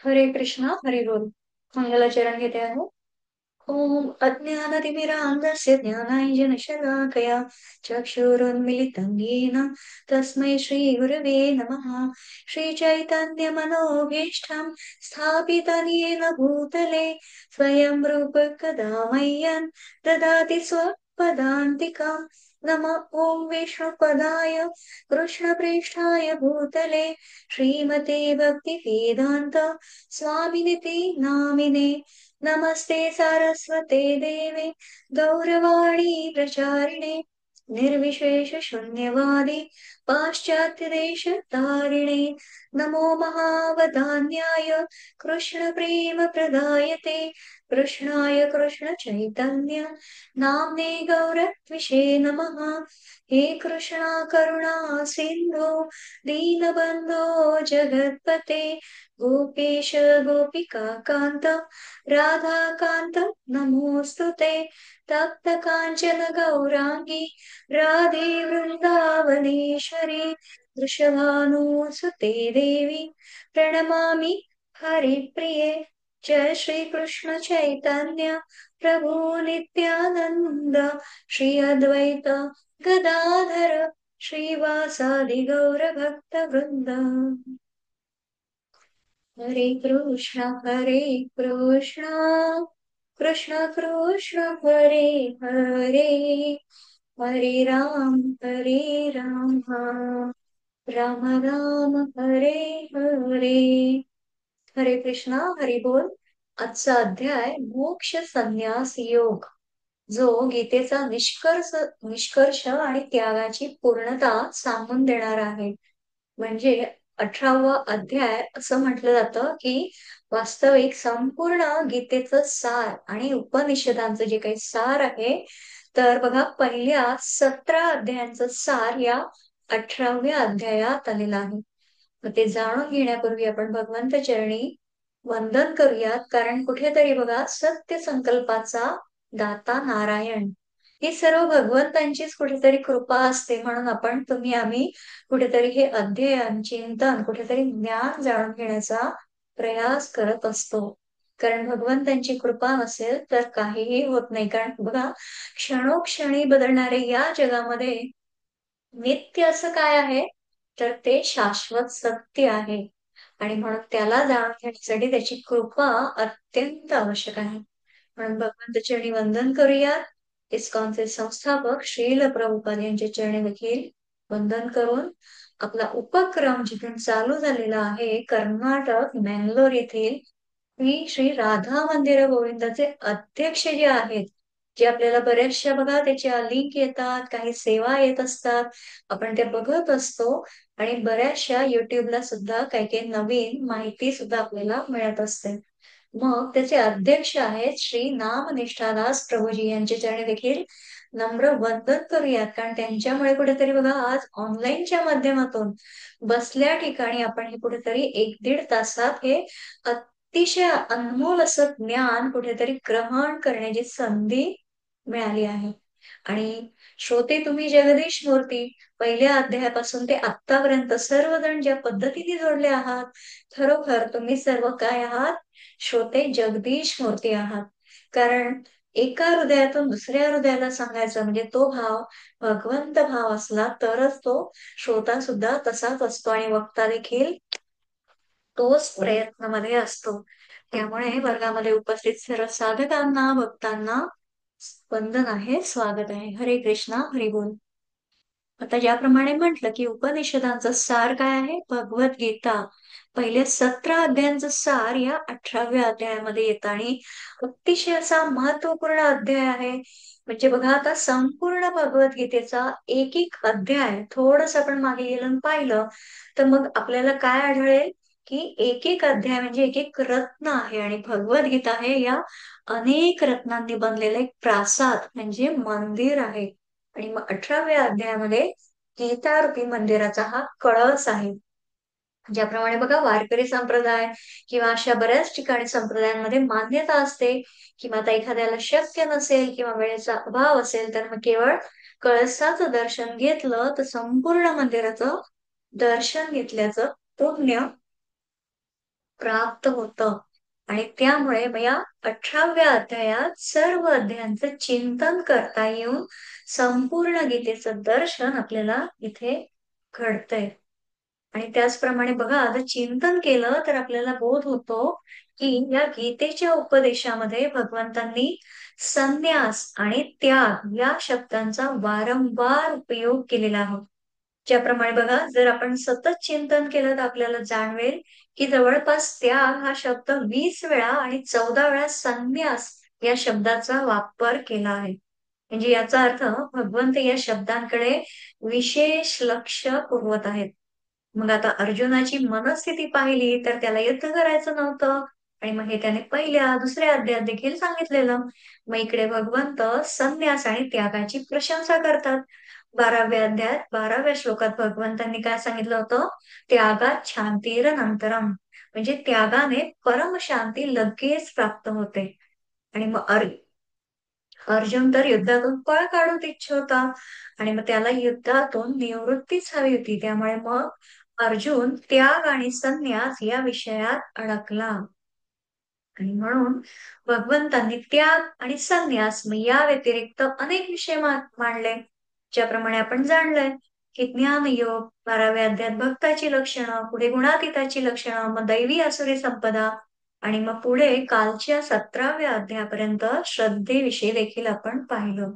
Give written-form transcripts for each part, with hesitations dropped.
हरे कृष्णा हरि बोल. मंगलाचरण घेते आहे. ओम अज्ञानतिमिरान्धस्य ज्ञानाञ्जनशलाकया चक्षुरुन्मिलितं येन तस्मै श्रीगुरवे नमः. श्रीचैतन्यमनोभीष्टं स्थापितं येन भूतले स्वयं रूप कदा मह्यं ददाति स्वपदान्तिकम्. नमः ॐ विष्णुपदाय कृष्णप्रेष्ठाय भूतले श्रीमते भक्तिवेदान्त स्वामिनिति नामिने. नमस्ते सारस्वते देवे गौरवाणी प्रचारिणे निर्विशेष शून्यवादी पाश्चात्य देश तारिणे. नमो महावदान्याय कृष्ण प्रेम प्रदायते कृष्णाय कृष्ण चैतन्य नाम्ने गौरत्विषे नमः. हे कृष्णा करुणा सिन्धो दीनबन्धो जगत्पते गोपेश गोपिका कान्त राधाकान्त नमोऽस्तुते. तप्त काञ्चन गौराङ्गी राधे वृन्दावनेश्वरी वृषभानुसुते देवी प्रणमामि हरिप्रिये. जय श्री कृष्ण चैतन्य प्रभु नित्यानंद श्री अद्वैत गदाधर श्रीवासादि गौर भक्त वृंद. हरे कृष्ण कृष्ण कृष्ण हरे हरे हरे राम राम राम हरे हरे. हरे कृष्णा हरी बोल. आजचा अध्याय मोक्ष संन्यास योग, जो गीतेचा निष्कर्ष आणि त्यागाची पूर्णता सांगून देणार आहे. म्हणजे 18वा अध्याय असं म्हटलं जातं की वास्तविक संपूर्ण गीतेचं सार आणि उपनिषदांचं जे काही सार आहे, तर बघा पहिल्या 17 अध्यायांचं सार या 18व्या अध्यायात आलेलं आहे. मग ते जाणून घेण्यापूर्वी आपण भगवंत चरणी वंदन करूयात, कारण कुठेतरी बघा सत्य संकल्पाचा दाता नारायण ही सर्व भगवंतांचीच कुठेतरी कृपा असते. म्हणून आम्ही कुठेतरी हे अध्ययन चिंतन कुठेतरी ज्ञान जाणून घेण्याचा प्रयास करत असतो. कारण भगवंतांची कृपा नसेल तर काहीही होत नाही. कारण बघा, क्षणोक्षणी बदलणारे या जगामध्ये नित्य असं काय आहे, तर ते शाश्वत सत्य आहे. आणि म्हणून त्याला जाणून घेण्यासाठी त्याची कृपा अत्यंत आवश्यक आहे. म्हणून भगवंत चरणी वंदन करूयात. इस्कॉनचे संस्थापक श्रील प्रभुपाद यांच्या चरणी देखील वंदन करून आपला उपक्रम जिथून चालू झालेला आहे, कर्नाटक मंगलोर येथील श्री राधा मंदिर गोविंदाचे अध्यक्ष जे आहेत, जे आपल्याला बऱ्याचशा बघा त्याच्या लिंक येतात, काही सेवा येत असतात, आपण ते बघत असतो. आणि बऱ्याचशा युट्यूबला सुद्धा काही काही नवीन माहिती सुद्धा आपल्याला मिळत असते. मग त्याचे अध्यक्ष आहेत श्री नामनिष्ठादास प्रभूजी यांच्या चरणी देखील नम्र वंदन करूयात. कारण त्यांच्यामुळे कुठेतरी बघा आज ऑनलाईनच्या माध्यमातून बसल्या ठिकाणी आपण हे कुठेतरी 1-1.5 तासात हे अतिशय अनमोल असं ज्ञान कुठेतरी ग्रहण करण्याची संधी मिळाली आहे. आणि श्रोते तुम्ही जगदीश मूर्ती पहिल्या अध्यायापासून ते आतापर्यंत सर्वजण ज्या पद्धतीने जोडले आहात, खरोखर तुम्ही सर्व काय आहात, श्रोते जगदीश मूर्ती आहात. कारण एका हृदयातून दुसऱ्या हृदयाला सांगायचं म्हणजे तो भाव भगवंत भाव असला तरच तो श्रोता सुद्धा तसाच असतो आणि वक्ता देखील तोच प्रयत्नामध्ये असतो. त्यामुळे वर्गामध्ये उपस्थित सर्व साधकांना भक्तांना वंदन आहे, स्वागत आहे. हरे कृष्णा हरी बोल. आता ज्याप्रमाणे म्हटलं की उपनिषदांचा सार काय आहे, भगवद्गीता पहिल्या 17 अध्यायांचा सार या 18व्या अध्यायामध्ये येतं. आणि अतिशय असा महत्वपूर्ण अध्याय आहे. म्हणजे बघा, आता संपूर्ण भगवद्गीतेचा एक एक अध्याय थोडस आपण मागे गेलं पाहिलं, तर मग आपल्याला काय आढळेल की एक एक अध्याय म्हणजे एक एक रत्न आहे. आणि भगवद्गीता हे या अनेक रत्नांनी बनलेलं एक प्रासाद म्हणजे मंदिर आहे. आणि मग 18व्या अध्यायामध्ये गीता रूपी मंदिराचा हा कळस आहे. ज्याप्रमाणे बघा वारकरी संप्रदाय किंवा अशा बऱ्याच ठिकाणी संप्रदायांमध्ये मान्यता असते की आता एखाद्याला शक्य नसेल किंवा वेळेचा अभाव असेल, तर मग केवळ कळसाचं दर्शन घेतलं तर संपूर्ण मंदिराचं दर्शन घेतल्याचं पुण्य प्राप्त होतं. आणि त्यामुळे मग या 18व्या अध्यायात सर्व अध्यायांचं चिंतन करता येऊन संपूर्ण गीतेचं दर्शन आपल्याला इथे घडतंय. आणि त्याचप्रमाणे बघा, आता चिंतन केलं तर आपल्याला बोध होतो की या गीतेच्या उपदेशामध्ये भगवंतांनी संन्यास आणि त्याग या शब्दांचा वारंवार उपयोग केलेला आहे. ज्याप्रमाणे बघा, जर आपण सतत चिंतन केलं तर आपल्याला जाणवेल की जवळपास त्याग हा शब्द 20 वेळा आणि 14 वेळा संन्यास या शब्दाचा वापर केला आहे. म्हणजे याचा अर्थ भगवंत या शब्दांकडे विशेष लक्ष पुरवत आहेत. मग आता अर्जुनाची मनस्थिती पाहिली तर त्याला युद्ध करायचं नव्हतं. आणि मग हे त्याने पहिल्या दुसऱ्या अध्यायात देखील सांगितलेलं. मग इकडे भगवंत संन्यास आणि त्यागाची प्रशंसा करतात. 12व्या अध्यायात 12व्या श्लोकात भगवंतांनी काय सांगितलं होतं? त्यागात शांतीरनंतरम, म्हणजे त्यागाने परमशांती लगेच प्राप्त होते. आणि मग अर्जुन तर युद्धातून पळ काढूच इच्छा होता. आणि मग त्याला युद्धातून निवृत्तीच हवी होती. त्यामुळे मग अर्जुन त्याग आणि संन्यास या विषयात अडकला. आणि म्हणून भगवंतांनी त्याग आणि संन्यास मग या व्यतिरिक्त अनेक विषय मांडले. ज्याप्रमाणे आपण जाणलंय की ज्ञानयोग, 12व्या अध्यायात भक्ताची लक्षणं, पुढे गुणातीताची लक्षणं, मग दैवी आसुरी संपदा, आणि मग पुढे कालच्या 17व्या अध्यायापर्यंत श्रद्धेविषयी देखील आपण पाहिलं.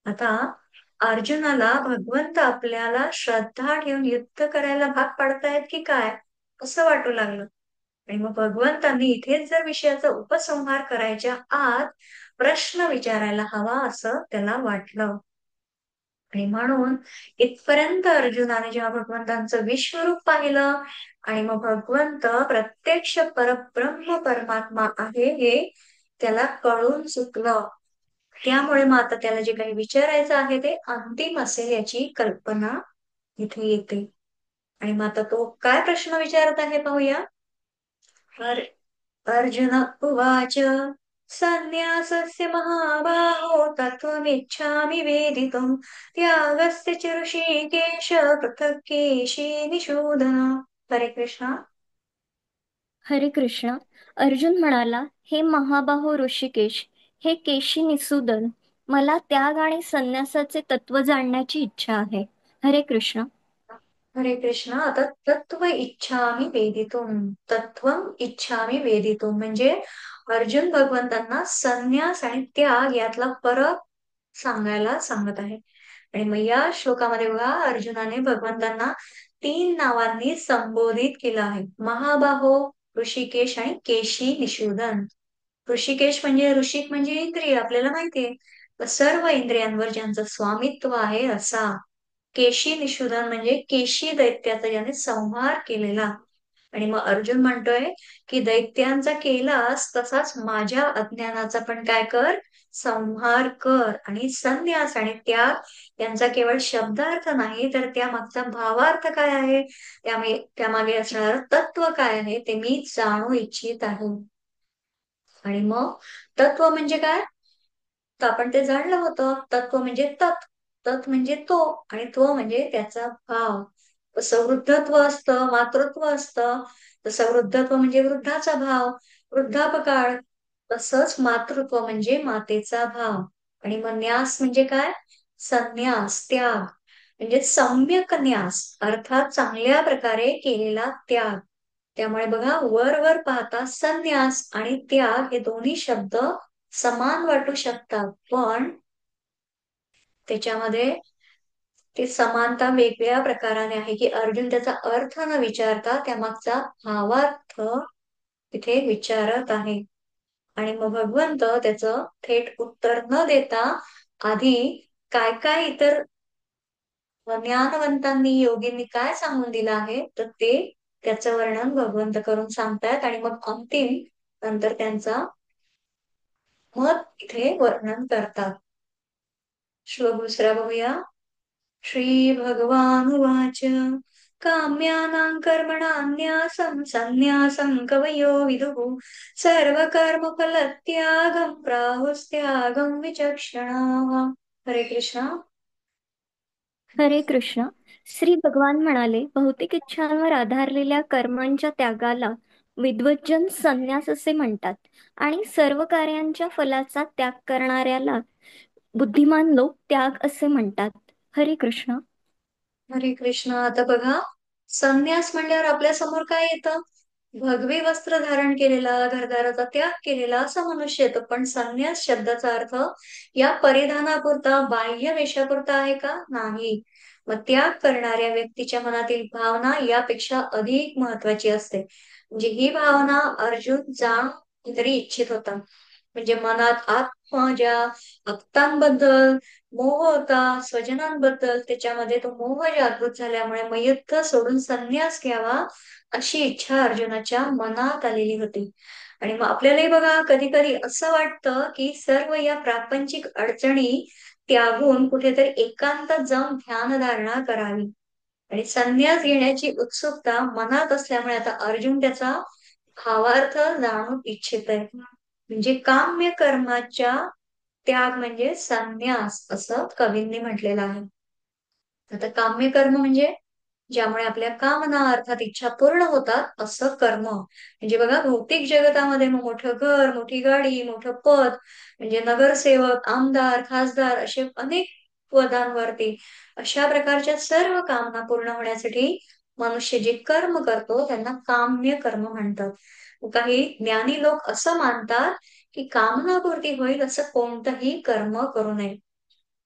आता अर्जुनाला भगवंत आपल्याला श्रद्धा ठेवून युद्ध करायला भाग पाडतायत की काय, असं वाटू लागलं. आणि मग भगवंतांनी इथेच जर विषयाचा उपसंहार करायच्या आत प्रश्न विचारायला हवा असं त्याला वाटलं. आणि म्हणून इथपर्यंत अर्जुनाने जेव्हा भगवंतांचं विश्वरूप पाहिलं आणि मग भगवंत प्रत्यक्ष परब्रह्म परमात्मा आहे हे त्याला कळून चुकलं. त्यामुळे मग आता त्याला जे काही विचारायचं आहे ते अंतिम असेल याची कल्पना इथे येते. आणि मग आता तो काय प्रश्न विचारत आहे पाहूया. अर्जुन उवाच संन्यासस्य महाबाहो तत्त्वमिच्छामि वेदितुम् त्यागस्य च ऋषिकेश पृथक् केशिनिषूदन. हरे कृष्णा. हरे कृष्ण. अर्जुन म्हणाला, हे महाबाहो ऋषिकेश, हे केशी निसूदन, मला त्याग आणि संन्यासाचे तत्व जाणण्याची इच्छा आहे. हरे कृष्ण. हरे कृष्णा. आता तत्व इच्छामि वेदितुम, तत्वम इच्छामि वेदितुम म्हणजे अर्जुन भगवंतांना संन्यास आणि त्याग यातला फरक सांगायला सांगत आहे. आणि मग या श्लोकामध्ये बघा, अर्जुनाने भगवंतांना 3 नावांनी संबोधित केलं आहे. महाबाहो, ऋषिकेश आणि केशी निषूदन. ऋषिकेश म्हणजे ऋषिक म्हणजे इंद्रिय, आपल्याला माहितीये. तर सर्व इंद्रियांवर ज्यांचं स्वामित्व आहे असा. केशी निषूदन म्हणजे केशी दैत्याचा ज्याने संहार केलेला. आणि मग अर्जुन म्हणतोय की दैत्यांचा केलास तसाच माझ्या अज्ञानाचा पण काय कर, संहार कर. आणि संन्यास आणि त्याग यांचा केवळ शब्दार्थ नाही तर त्यामागचा भावार्थ काय आहे, त्यामागे असणारं तत्व काय आहे ते मी जाणू इच्छित आहे. आणि मग तत्व म्हणजे काय, तर आपण ते जाणलं होतं. तत्व म्हणजे तत्, तत् म्हणजे तो, आणि तो म्हणजे त्याचा भाव. तसं वृद्धत्व असतं, मातृत्व असतं. तसं वृद्धत्व म्हणजे वृद्धाचा भाव, वृद्धापकाळ. तसंच मातृत्व म्हणजे मातेचा भाव. आणि मग न्यास म्हणजे काय, संन्यास, त्याग म्हणजे सम्यक न्यास, अर्थात चांगल्या प्रकारे केलेला त्याग. त्यामुळे बघा, वर वर पाहता संन्यास आणि त्याग हे दोन्ही शब्द समान वाटू शकतात, पण त्याच्यामध्ये ती समानता वेगळ्या प्रकाराने आहे की अर्जुन त्याचा अर्थ न विचारता त्यामागचा भावार्थ तिथे विचारत आहे. आणि मग भगवंत त्याचं थेट उत्तर न देता आधी काय काय इतर ज्ञानवंतांनी, योगींनी काय सांगून दिलं आहे तर ते त्याचं वर्णन भगवंत करून सांगतायत. आणि मग अंतिम नंतर त्यांचा मत इथे वर्णन करतात. श्लोक दुसरा बघूया. श्री भगवानुवाच काम्यानां कर्मणान्यासं संन्यासं कवयो विदुः सर्वकर्मफलत्यागं प्राहुस्त्यागं विचक्षणाः. हरे कृष्णा. हरे कृष्ण. श्री भगवान म्हणाले, भौतिक इच्छांवर आधारलेल्या कर्मांच्या त्यागाला विद्वज्जन संन्यास असे म्हणतात आणि सर्व कार्यांच्या फलाचा त्याग करणाऱ्याला बुद्धिमान लोक त्याग असे म्हणतात. हरे कृष्ण. हरे कृष्ण. आता बघा, संन्यास म्हणल्यावर आपल्या समोर काय येतं? भगवे वस्त्र धारण केलेला, घरदाराचा त्याग केलेला असा मनुष्य येतो. पण संन्यास शब्दाचा अर्थ या परिधानापुरता, बाह्य वेशापुरता आहे का? नाही. मग त्याग करणाऱ्या व्यक्तीच्या मनातील भावना यापेक्षा अधिक महत्वाची असते. म्हणजे ही भावना अर्जुन जाणून तरी इच्छित होता. म्हणजे मनात ज्या भक्तांबद्दल मोह होता, स्वजनांबद्दल त्याच्यामध्ये तो मोह जागृत झाल्यामुळे मग युद्ध सोडून संन्यास घ्यावा अशी इच्छा अर्जुनाच्या मनात आलेली होती. आणि मग आपल्यालाही बघा, कधी कधी असं वाटतं की सर्व या प्रापंचिक अडचणी त्यागून कुठेतरी एकांतात जाऊन ध्यानधारणा करावी. आणि संन्यास घेण्याची उत्सुकता मनात असल्यामुळे आता अर्जुन त्याचा भावार्थ जाणून इच्छित आहे. म्हणजे काम्य कर्माच्या त्याग म्हणजे संन्यास असं कवींनी म्हटलेलं आहे. आता काम्य कर्म म्हणजे ज्यामुळे आपल्या कामना अर्थात इच्छा पूर्ण होतात असं कर्म. म्हणजे बघा, भौतिक जगतामध्ये मग मोठं घर, मोठी गाडी, मोठं पद, म्हणजे नगरसेवक, आमदार, खासदार असे अनेक पदांवरती अशा प्रकारच्या सर्व कामना पूर्ण होण्यासाठी मनुष्य जे कर्म करतो त्यांना काम्य कर्म म्हणतात. काही ज्ञानी लोक असं मानतात की कामनापूर्ती होईल असं कोणतंही कर्म करू नये.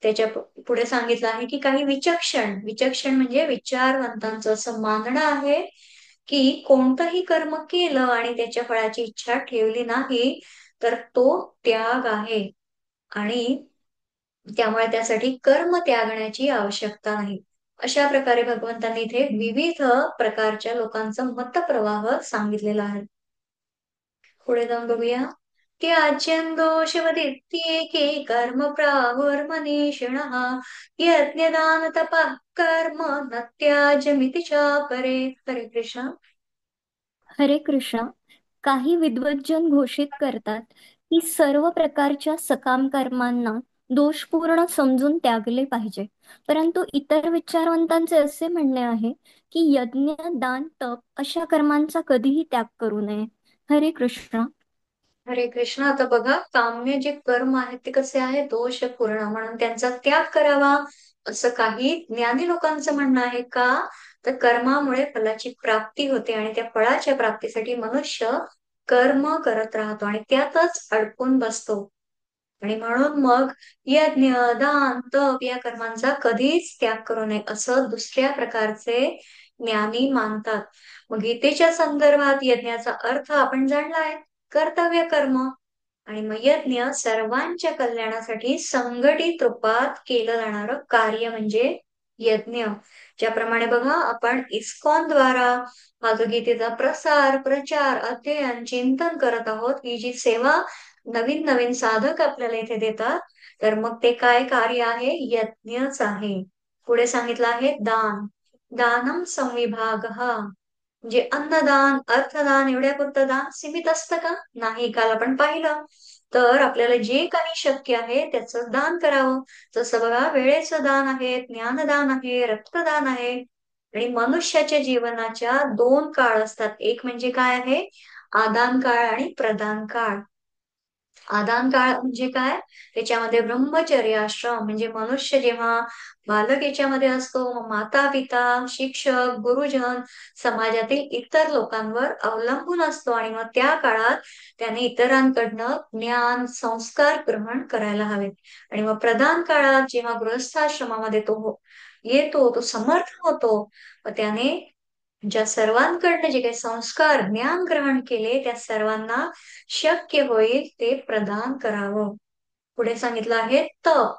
त्याच्या पुढे सांगितलं आहे की काही विचक्षण, विचक्षण म्हणजे विचारवंतांचं असं मानणं आहे की कोणतंही कर्म केलं आणि त्याच्या फळाची इच्छा ठेवली नाही तर तो त्याग आहे. आणि त्यामुळे त्यासाठी कर्म त्यागण्याची आवश्यकता नाही. अशा प्रकारे भगवंतांनी इथे विविध प्रकारच्या लोकांचा मतप्रवाह सांगितलेला आहे. पुढे जाऊन बघूया. त्याज्यं दोषवदित्येके कर्म प्राहुर्मनीषिणः यज्ञदान तपः कर्म न त्याज्यमिति चापरे. हरे कृष्ण. हरे कृष्ण. काही विद्वज्जन घोषित करतात की सर्व प्रकारच्या सकाम कर्मांना दोषपूर्ण समजून त्यागले पाहिजे. परंतु इतर विचारवंतांचे असे म्हणणे आहे की यज्ञ, दान, तप अशा कर्मांचा कधीही त्याग करू नये. हरे कृष्ण. हरे कृष्ण. आता बघा, काम्य जे कर्म आहेत ते कसे आहे? दोषपूर्ण, म्हणून त्यांचा त्याग करावा असं काही ज्ञानी लोकांचं म्हणणं आहे का? तर कर्मामुळे फलाची प्राप्ती होते आणि त्या फळाच्या प्राप्तीसाठी मनुष्य कर्म करत राहतो आणि त्यातच अडकून बसतो. आणि म्हणून मग यज्ञ, दान, तप या कर्मांचा कधीच त्याग करू नये असं दुसऱ्या प्रकारचे ज्ञानी मानतात. मग गीतेच्या संदर्भात यज्ञाचा अर्थ आपण जाणलाय, कर्तव्य कर्म. आणि मग यज्ञ सर्वांच्या कल्याणासाठी संघटित रूपात केलं जाणारं कार्य म्हणजे यज्ञ. ज्याप्रमाणे बघा, आपण इस्कॉन द्वारा गीतेचा प्रसार, प्रचार, अध्ययन, चिंतन करत आहोत, ही जी सेवा नवीन नवीन साधक आपल्याला इथे देतात, तर मग ते काय कार्य आहे? यज्ञच आहे. पुढे सांगितलं आहे दान. दानम संविभाग, म्हणजे अन्नदान, अर्थदान एवढ्यापुरतं दान सीमित असतं का? नाही. काल आपण पाहिलं, तर आपल्याला जे काही शक्य आहे त्याचं दान करावं. जसं बघा, वेळेचं दान आहे, ज्ञानदान आहे, रक्तदान आहे. आणि मनुष्याच्या जीवनाच्या दोन काळ असतात. एक म्हणजे काय आहे? आदान काळ आणि प्रदान काळ. आदान काळ म्हणजे काय? त्याच्यामध्ये ब्रह्मचर्य आश्रम, म्हणजे मनुष्य जेव्हा बालक याच्यामध्ये असतो, मग माता पिता, शिक्षक, गुरुजन, समाजातील इतर लोकांवर अवलंबून असतो आणि मग त्या काळात त्याने इतरांकडनं ज्ञान, संस्कार ग्रहण करायला हवेत. आणि मग प्रधान काळात जेव्हा गृहस्थाश्रमामध्ये येतो, तो समर्थ होतो, मग त्याने ज्या सर्वांकडनं जे काही संस्कार, ज्ञान ग्रहण केले त्या सर्वांना शक्य होईल ते प्रदान करावं. पुढे सांगितलं आहे तप.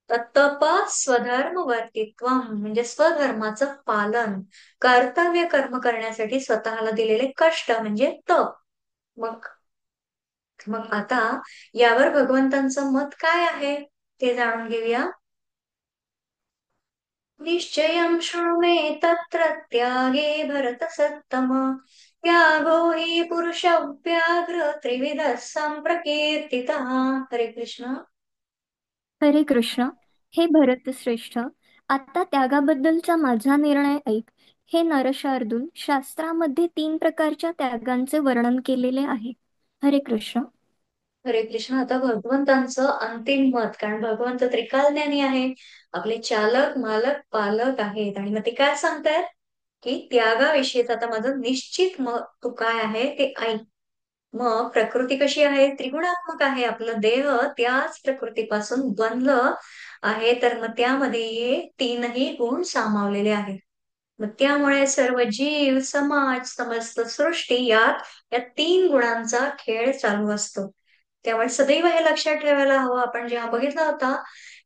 तर तप स्वधर्म वर्तित्व, म्हणजे स्वधर्माचं पालन, कर्तव्य कर्म करण्यासाठी स्वतःला दिलेले कष्ट म्हणजे तप. मग मग आता यावर भगवंतांचं मत काय आहे ते जाणून घेऊया. निश्चयं शृणु मे तत्र त्यागे भरतसत्तम, त्यागो हि पुरुषव्याघ्र त्रिविधः संप्रकीर्तितः. हरे कृष्ण. हरे कृष्ण. हे भरतश्रेष्ठ, आता त्यागाबद्दलचा माझा निर्णय ऐक. हे नरशार्दूल, शास्त्रामध्ये 3 प्रकारच्या त्यागांचे वर्णन केलेले आहे. हरे कृष्ण. हरे कृष्ण. आता भगवंतांचं अंतिम मत, कारण भगवंत त्रिकालज्ञानी आहे, आपले चालक मालक पालक आहेत, आणि मग ते काय सांगतायत की त्यागाविषयीच आता माझं निश्चित मत तू काय आहे ते ऐक. मग प्रकृती कशी आहे? त्रिगुणात्मक आहे. आपलं देह त्याच प्रकृतीपासून बनलं आहे, तर मग त्यामध्ये तीनही गुण सामावलेले आहेत. मग त्यामुळे सर्व जीव, समाज, समस्त सृष्टी यात या 3 गुणांचा खेळ चालू असतो. त्यामुळे सदैव हे लक्षात ठेवायला हवं. आपण जेव्हा बघितला होता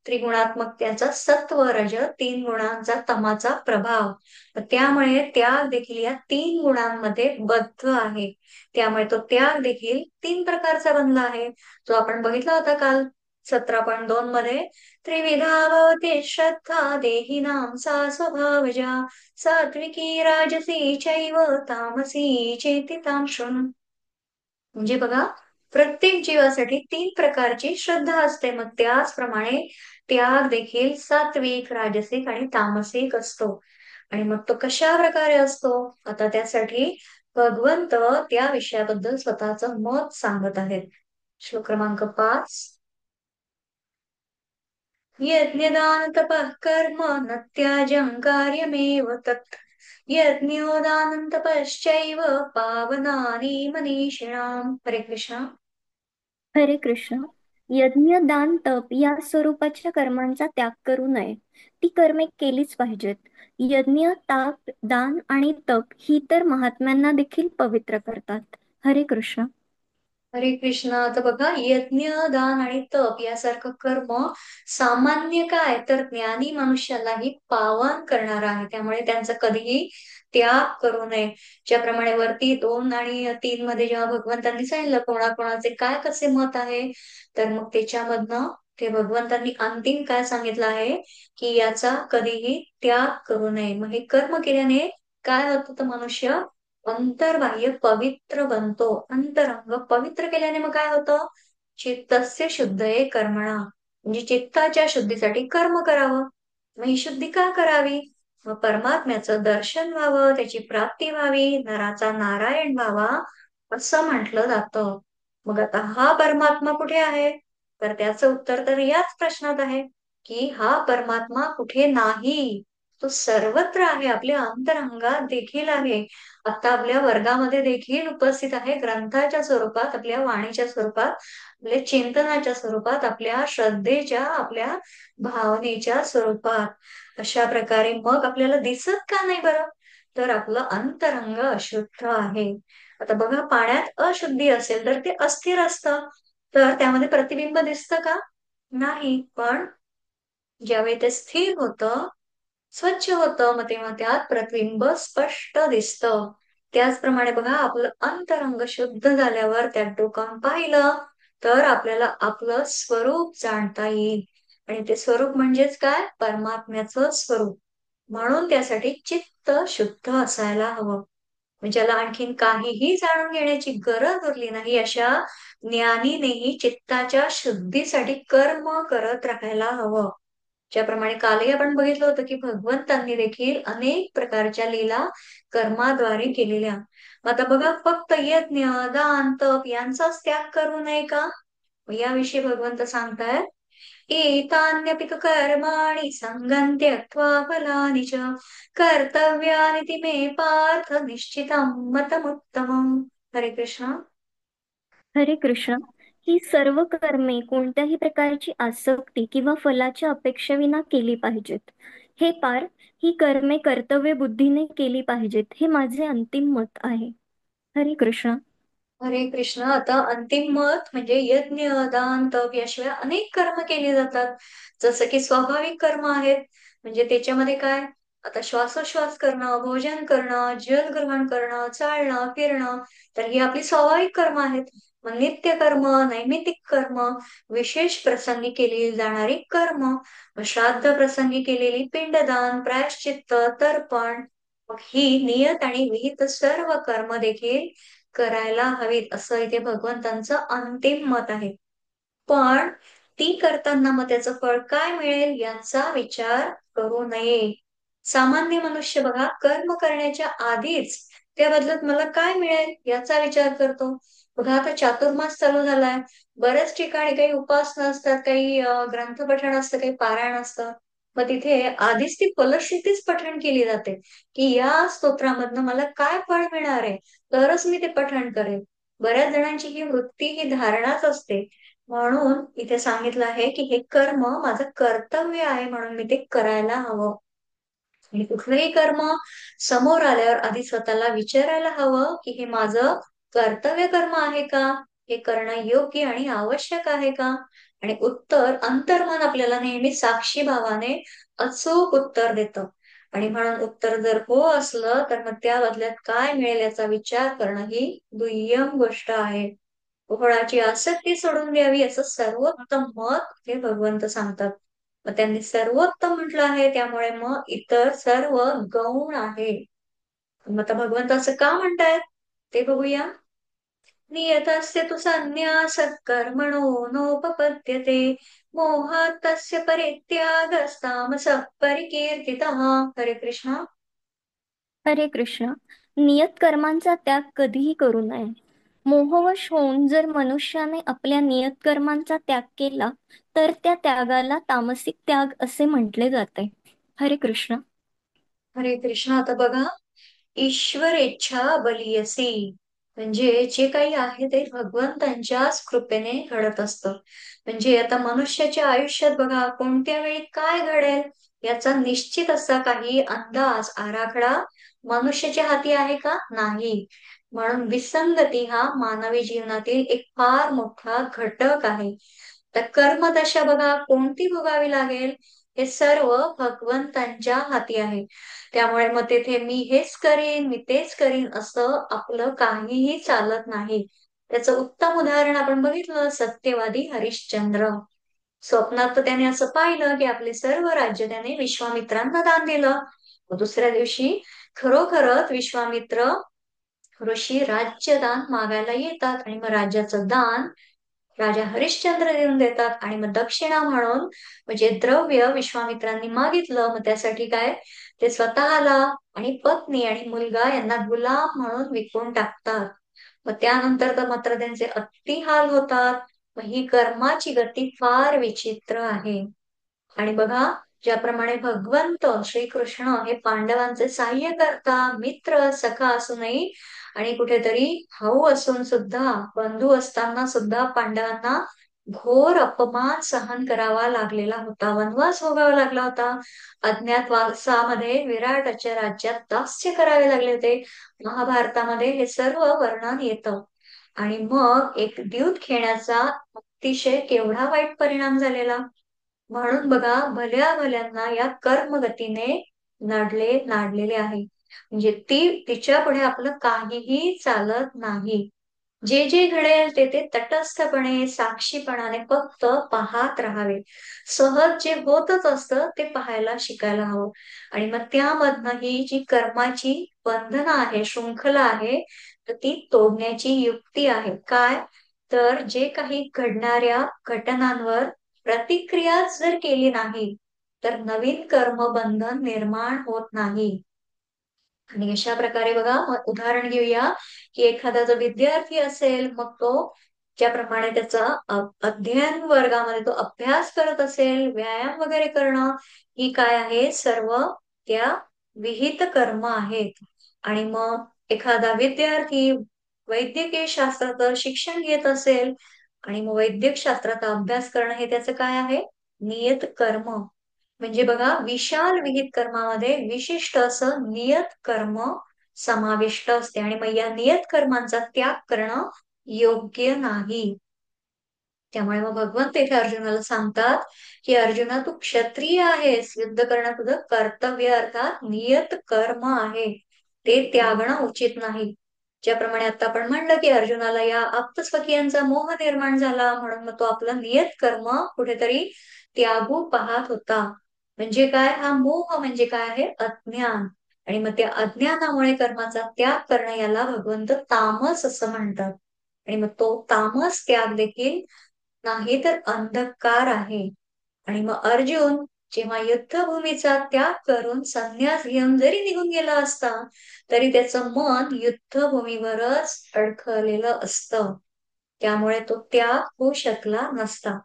त्रिगुणात्मक त्याचा सत्व रज 3 गुणांचा तमाचा प्रभाव, तर त्यामुळे त्याग देखील या 3 गुणांमध्ये बद्ध आहे. त्यामुळे तो त्याग देखील 3 प्रकारचा बनला आहे. जो आपण बघितला होता काल 17.2 मध्ये. त्रिविधा भवती श्रद्धा देहिनां सा स्वभावजा, सात्विकी राजसी चैव तामसी चेतितां शृणु. म्हणजे बघा, प्रत्येक जीवासाठी 3 प्रकारची श्रद्धा असते. मग त्याचप्रमाणे त्याग देखील सात्विक, राजसिक आणि तामसिक असतो. आणि मग तो कशा प्रकारे असतो? आता त्यासाठी भगवंत त्या विषयाबद्दल स्वतःचं मत सांगत आहेत. श्लोक क्रमांक 5. यज्ञदान तपः कर्म न त्याज्यं कार्यमेव तत्, यज्ञोदानं तपश्चैव पावनानि मनीषिणाम्. हरे कृष्ण. हरे कृष्ण. यज्ञ, दान, तप या स्वरूपाच्या कर्मांचा त्याग करू नये. ती कर्मे केलीच पाहिजेत. यज्ञ, ताप, दान आणि तप ही तर महात्म्यांना देखील पवित्र करतात. हरे कृष्ण. हरे कृष्ण. आता बघा, यज्ञ, दान आणि तप यासारखं कर्म सामान्य काय तर ज्ञानी मनुष्यालाही पावन करणार आहे. त्यामुळे त्यांचा कधीही त्याग करू नये. ज्याप्रमाणे वरती 2 आणि 3 मध्ये जेव्हा भगवंतांनी सांगितलं कोणाकोणाचे काय कसे मत आहे, तर मग त्याच्यामधनं ते भगवंतांनी अंतिम काय सांगितलं आहे की याचा कधीही त्याग करू नये. मग हे कर्म केल्याने काय होतं? तर मनुष्य अंतर्बाह्य पवित्र बनतो. अंतरंग पवित्र केल्याने मग काय होतं? चित्तस्य शुद्धये कर्मणा, म्हणजे चित्ताच्या शुद्धीसाठी कर्म करावं. मग ही शुद्धी का करावी? मग परमात्म्याचं दर्शन व्हावं, त्याची प्राप्ती व्हावी, नराचा नारायण व्हावा, असं म्हटलं जातं. मग आता हा परमात्मा कुठे आहे? तर त्याचं उत्तर तर याच प्रश्नात आहे की हा परमात्मा कुठे नाही, तो सर्वत्र आहे, आपल्या अंतरंगात देखील आहे. आता आपल्या वर्गामध्ये देखील उपस्थित आहे, ग्रंथाच्या स्वरूपात, आपल्या वाणीच्या स्वरूपात, आपल्या चिंतनाच्या स्वरूपात, आपल्या श्रद्धेच्या, आपल्या भावनेच्या स्वरूपात. अशा प्रकारे मग आपल्याला दिसत का नाही बरं? तर आपलं अंतरंग अशुद्ध आहे. आता बघा, पाण्यात अशुद्धी असेल तर ते अस्थिर असतं, तर त्यामध्ये प्रतिबिंब दिसतं का? नाही. पण ज्यावेळी ते स्थिर होतं, स्वच्छ होतं, मग तेव्हा त्यात प्रतिबिंब स्पष्ट दिसतं. त्याचप्रमाणे बघा, आपलं अंतरंग शुद्ध झाल्यावर त्यात डोकावून पाहिलं तर आपल्याला आपलं स्वरूप जाणता येईल. आणि ते स्वरूप म्हणजेच काय? परमात्म्याचं स्वरूप. म्हणून त्यासाठी चित्त शुद्ध असायला हवं. म्हणजे ज्याला आणखीन काहीही जाणून घेण्याची गरज उरली नाही, अशा ज्ञानीनेही चित्ताच्या शुद्धीसाठी कर्म करत राहायला हवं. ज्याप्रमाणे कालही आपण बघितलं होतं की भगवंतांनी देखील अनेक प्रकारच्या लीला कर्माद्वारे केलेल्या. मग आता बघा, फक्त यज्ञ, दान, तप यांचाच त्याग करू नये का? मग याविषयी भगवंत सांगतायत, एतान्यपि तु कर्माणि सङ्गं त्यक्त्वा फलानि च कर्तव्यानिति मे पार्थ निश्चितं मतमुत्तमम्. हरे कृष्ण. हरे कृष्ण. ही सर्व कर्मे कोणत्याही प्रकारची आसक्ती किंवा फलाच्या अपेक्षेविना केली पाहिजेत. हे पार, ही कर्मे कर्तव्य बुद्धीने केली पाहिजेत. हे माझे अंतिम मत आहे. हरे कृष्ण. हरे कृष्ण. आता अंतिम मत म्हणजे यज्ञ, दान, तप याशिवाय अनेक कर्म केली जातात. जसं की स्वाभाविक कर्म आहेत, म्हणजे त्याच्यामध्ये काय? आता श्वासोश्वास करणं, भोजन करणं, जल ग्रहण करणं, चालणं, फिरणं, तर ही आपली स्वाभाविक कर्म आहेत. मग नित्य कर्म, नैमित्तिक कर्म, विशेष प्रसंगी केली जाणारी कर्म, मग श्राद्ध प्रसंगी केलेली पिंडदान, प्रायश्चित्त, तर्पण, मग ही नियत आणि विहित सर्व कर्म देखील करायला हवीत, असं इथे भगवंतांचं अंतिम मत आहे. पण ती करताना मग त्याचं फळ काय मिळेल याचा विचार करू नये. सामान्य मनुष्य बघा कर्म करण्याच्या आधीच त्या बदल्यात मला काय मिळेल याचा विचार करतो. बघा आता चातुर्मास चालू झालाय, बऱ्याच ठिकाणी काही उपासना असतात, काही ग्रंथपठण असतं, काही पारायण असतं. मग तिथे आधीच ती फलश्रुतीच पठण केली जाते की या स्तोत्रामधनं मला काय फळ मिळणार आहे, तरच मी ते पठण करेन. बऱ्याच जणांची ही वृत्ती, ही धारणाच असते. म्हणून इथे सांगितलं आहे की हे कर्म माझं कर्तव्य आहे म्हणून मी ते करायला हवं. आणि कुठलंही कर्म समोर आल्यावर आधी स्वतःला विचारायला हवं की हे माझं कर्तव्य कर्म आहे का, हे करणं योग्य आणि आवश्यक आहे का. आणि उत्तर अंतर्मन आपल्याला नेहमी साक्षी भावाने अचूक उत्तर देतं. आणि म्हणून उत्तर जर हो असलं तर मग त्या बदल्यात काय मिळेल याचा विचार करणं ही दुय्यम गोष्ट आहे. फळाची आसक्ती सोडून द्यावी असं सर्वोत्तम मत हे भगवंत सांगतात. मग त्यांनी सर्वोत्तम म्हटलं आहे, त्यामुळे मग इतर सर्व गौण आहे. मग आता भगवंत असं का म्हणतायत ते बघूया. नियतस्य तु संन्यास कर्मणो नोपपद्यते मोहात् तस्य परित्यागस्तामसः परिकीर्तितः. हरे कृष्ण. हरे कृष्ण. नियत कर्मांचा त्याग कधीही करू नये. मोहवश होऊन जर मनुष्याने आपल्या नियत कर्मांचा त्याग केला तर त्या त्यागाला तामसिक त्याग असे म्हटले जाते. हरे कृष्ण. हरे कृष्ण. आता बघा, ईश्वरेच्छा बलियसी, म्हणजे जे काही आहे ते भगवंतांच्याच कृपेने घडत असतं. म्हणजे आता मनुष्याच्या आयुष्यात बघा कोणत्या वेळी काय घडेल याचा निश्चित असा काही अंदाज आराखडा मनुष्याच्या हाती आहे का, नाही. म्हणून विसंगती हा मानवी जीवनातील एक फार मोठा घटक आहे. तर कर्मदशा बघा कोणती भोगावी लागेल हे सर्व भगवंतांच्या हाती आहे. त्यामुळे मग तेथे मी हेच करीन, मी तेच करीन असं आपलं काहीही चालत नाही. त्याचं उत्तम उदाहरण आपण बघितलं, सत्यवादी हरिश्चंद्र. स्वप्नात तर त्याने असं पाहिलं की आपले सर्व राज्य त्याने विश्वामित्रांना दान दिलं. मग दुसऱ्या दिवशी खरोखरच विश्वामित्र ऋषी राज्यदान मागायला येतात आणि मग राज्याचं दान राजा हरिश्चंद्र देऊन देतात. आणि मग दक्षिणा म्हणून म्हणजे द्रव्य विश्वामित्रांनी मागितलं, मग त्यासाठी काय ते स्वतःला आणि पत्नी आणि मुलगा यांना गुलाम म्हणून विकून टाकतात. मग त्यानंतर तर मात्र त्यांचे अति हाल होतात. मग ही कर्माची गती फार विचित्र आहे. आणि बघा, ज्याप्रमाणे भगवंत श्रीकृष्ण हे पांडवांचे सहाय्य करता, मित्र सखा असूनही आणि कुठेतरी भाऊ असून सुद्धा, बंधू असताना सुद्धा पांडवांना घोर अपमान सहन करावा लागलेला होता, वनवास भोगावा लागला होता. अज्ञातवासामध्ये विराटाच्या राज्यात दास्य करावे लागले होते. महाभारतामध्ये हे सर्व वर्णन येतं. आणि मग एक द्यूत खेळण्याचा अतिशय केवढा वाईट परिणाम झालेला. म्हणून बघा, भल्या भल्यांना या कर्मगतीने नाडलेले आहे. म्हणजे ती तिच्या पुढे आपलं काहीही चालत नाही. जे जे घडेल ते ते तटस्थपणे साक्षीपणाने फक्त पाहत राहावे. सहज जे होतच असतं ते पाहायला शिकायला हवं. आणि मग त्यामधनं ही जी कर्माची बंधनं आहे, शृंखला आहे, तर ती तोडण्याची युक्ती आहे. काय तर जे काही घडणाऱ्या घटनांवर प्रतिक्रियाच जर केली नाही तर नवीन कर्मबंधन निर्माण होत नाही. आणि अशा प्रकारे बघा, उदाहरण घेऊया की एखादा जर विद्यार्थी असेल, मग तो ज्याप्रमाणे त्याचा अध्ययन वर्गामध्ये तो अभ्यास करत असेल, व्यायाम वगैरे करणं, ही काय आहे, सर्व त्या विहित कर्म आहेत. आणि मग एखादा विद्यार्थी वैद्यकीय शास्त्राचं शिक्षण घेत असेल आणि मग वैद्यक शास्त्राचा अभ्यास करणं हे त्याचं काय आहे, नियत कर्म. म्हणजे बघा, विशाल विहित कर्मामध्ये विशिष्ट असं नियत कर्म समाविष्ट असते. आणि मग या नियत कर्मांचा त्याग करणं योग्य नाही. त्यामुळे मग भगवंत इथे अर्जुनाला सांगतात की अर्जुना तू क्षत्रिय आहेस, युद्ध करणं तुझं कर्तव्य अर्थात नियत कर्म आहे, ते त्यागणं उचित नाही. ज्याप्रमाणे आता आपण म्हणलं की अर्जुनाला या आप्तस्वकीयांचा मोह निर्माण झाला, म्हणून मग तो आपलं नियत कर्म कुठेतरी त्यागू पाहत होता. म्हणजे काय, हा मोह म्हणजे काय आहे, अज्ञान. आणि मग त्या अज्ञानामुळे कर्माचा त्याग करणं याला भगवंत तामस असं म्हणतात. आणि मग तो तामस त्याग देखील नाही तर अंधकार आहे. आणि मग अर्जुन जेव्हा युद्धभूमीचा त्याग करून संन्यास घेऊन जरी निघून गेला असता तरी त्याचं मन युद्धभूमीवरच अडखळलेलं असतं. त्यामुळे तो त्याग होऊ शकला नसता.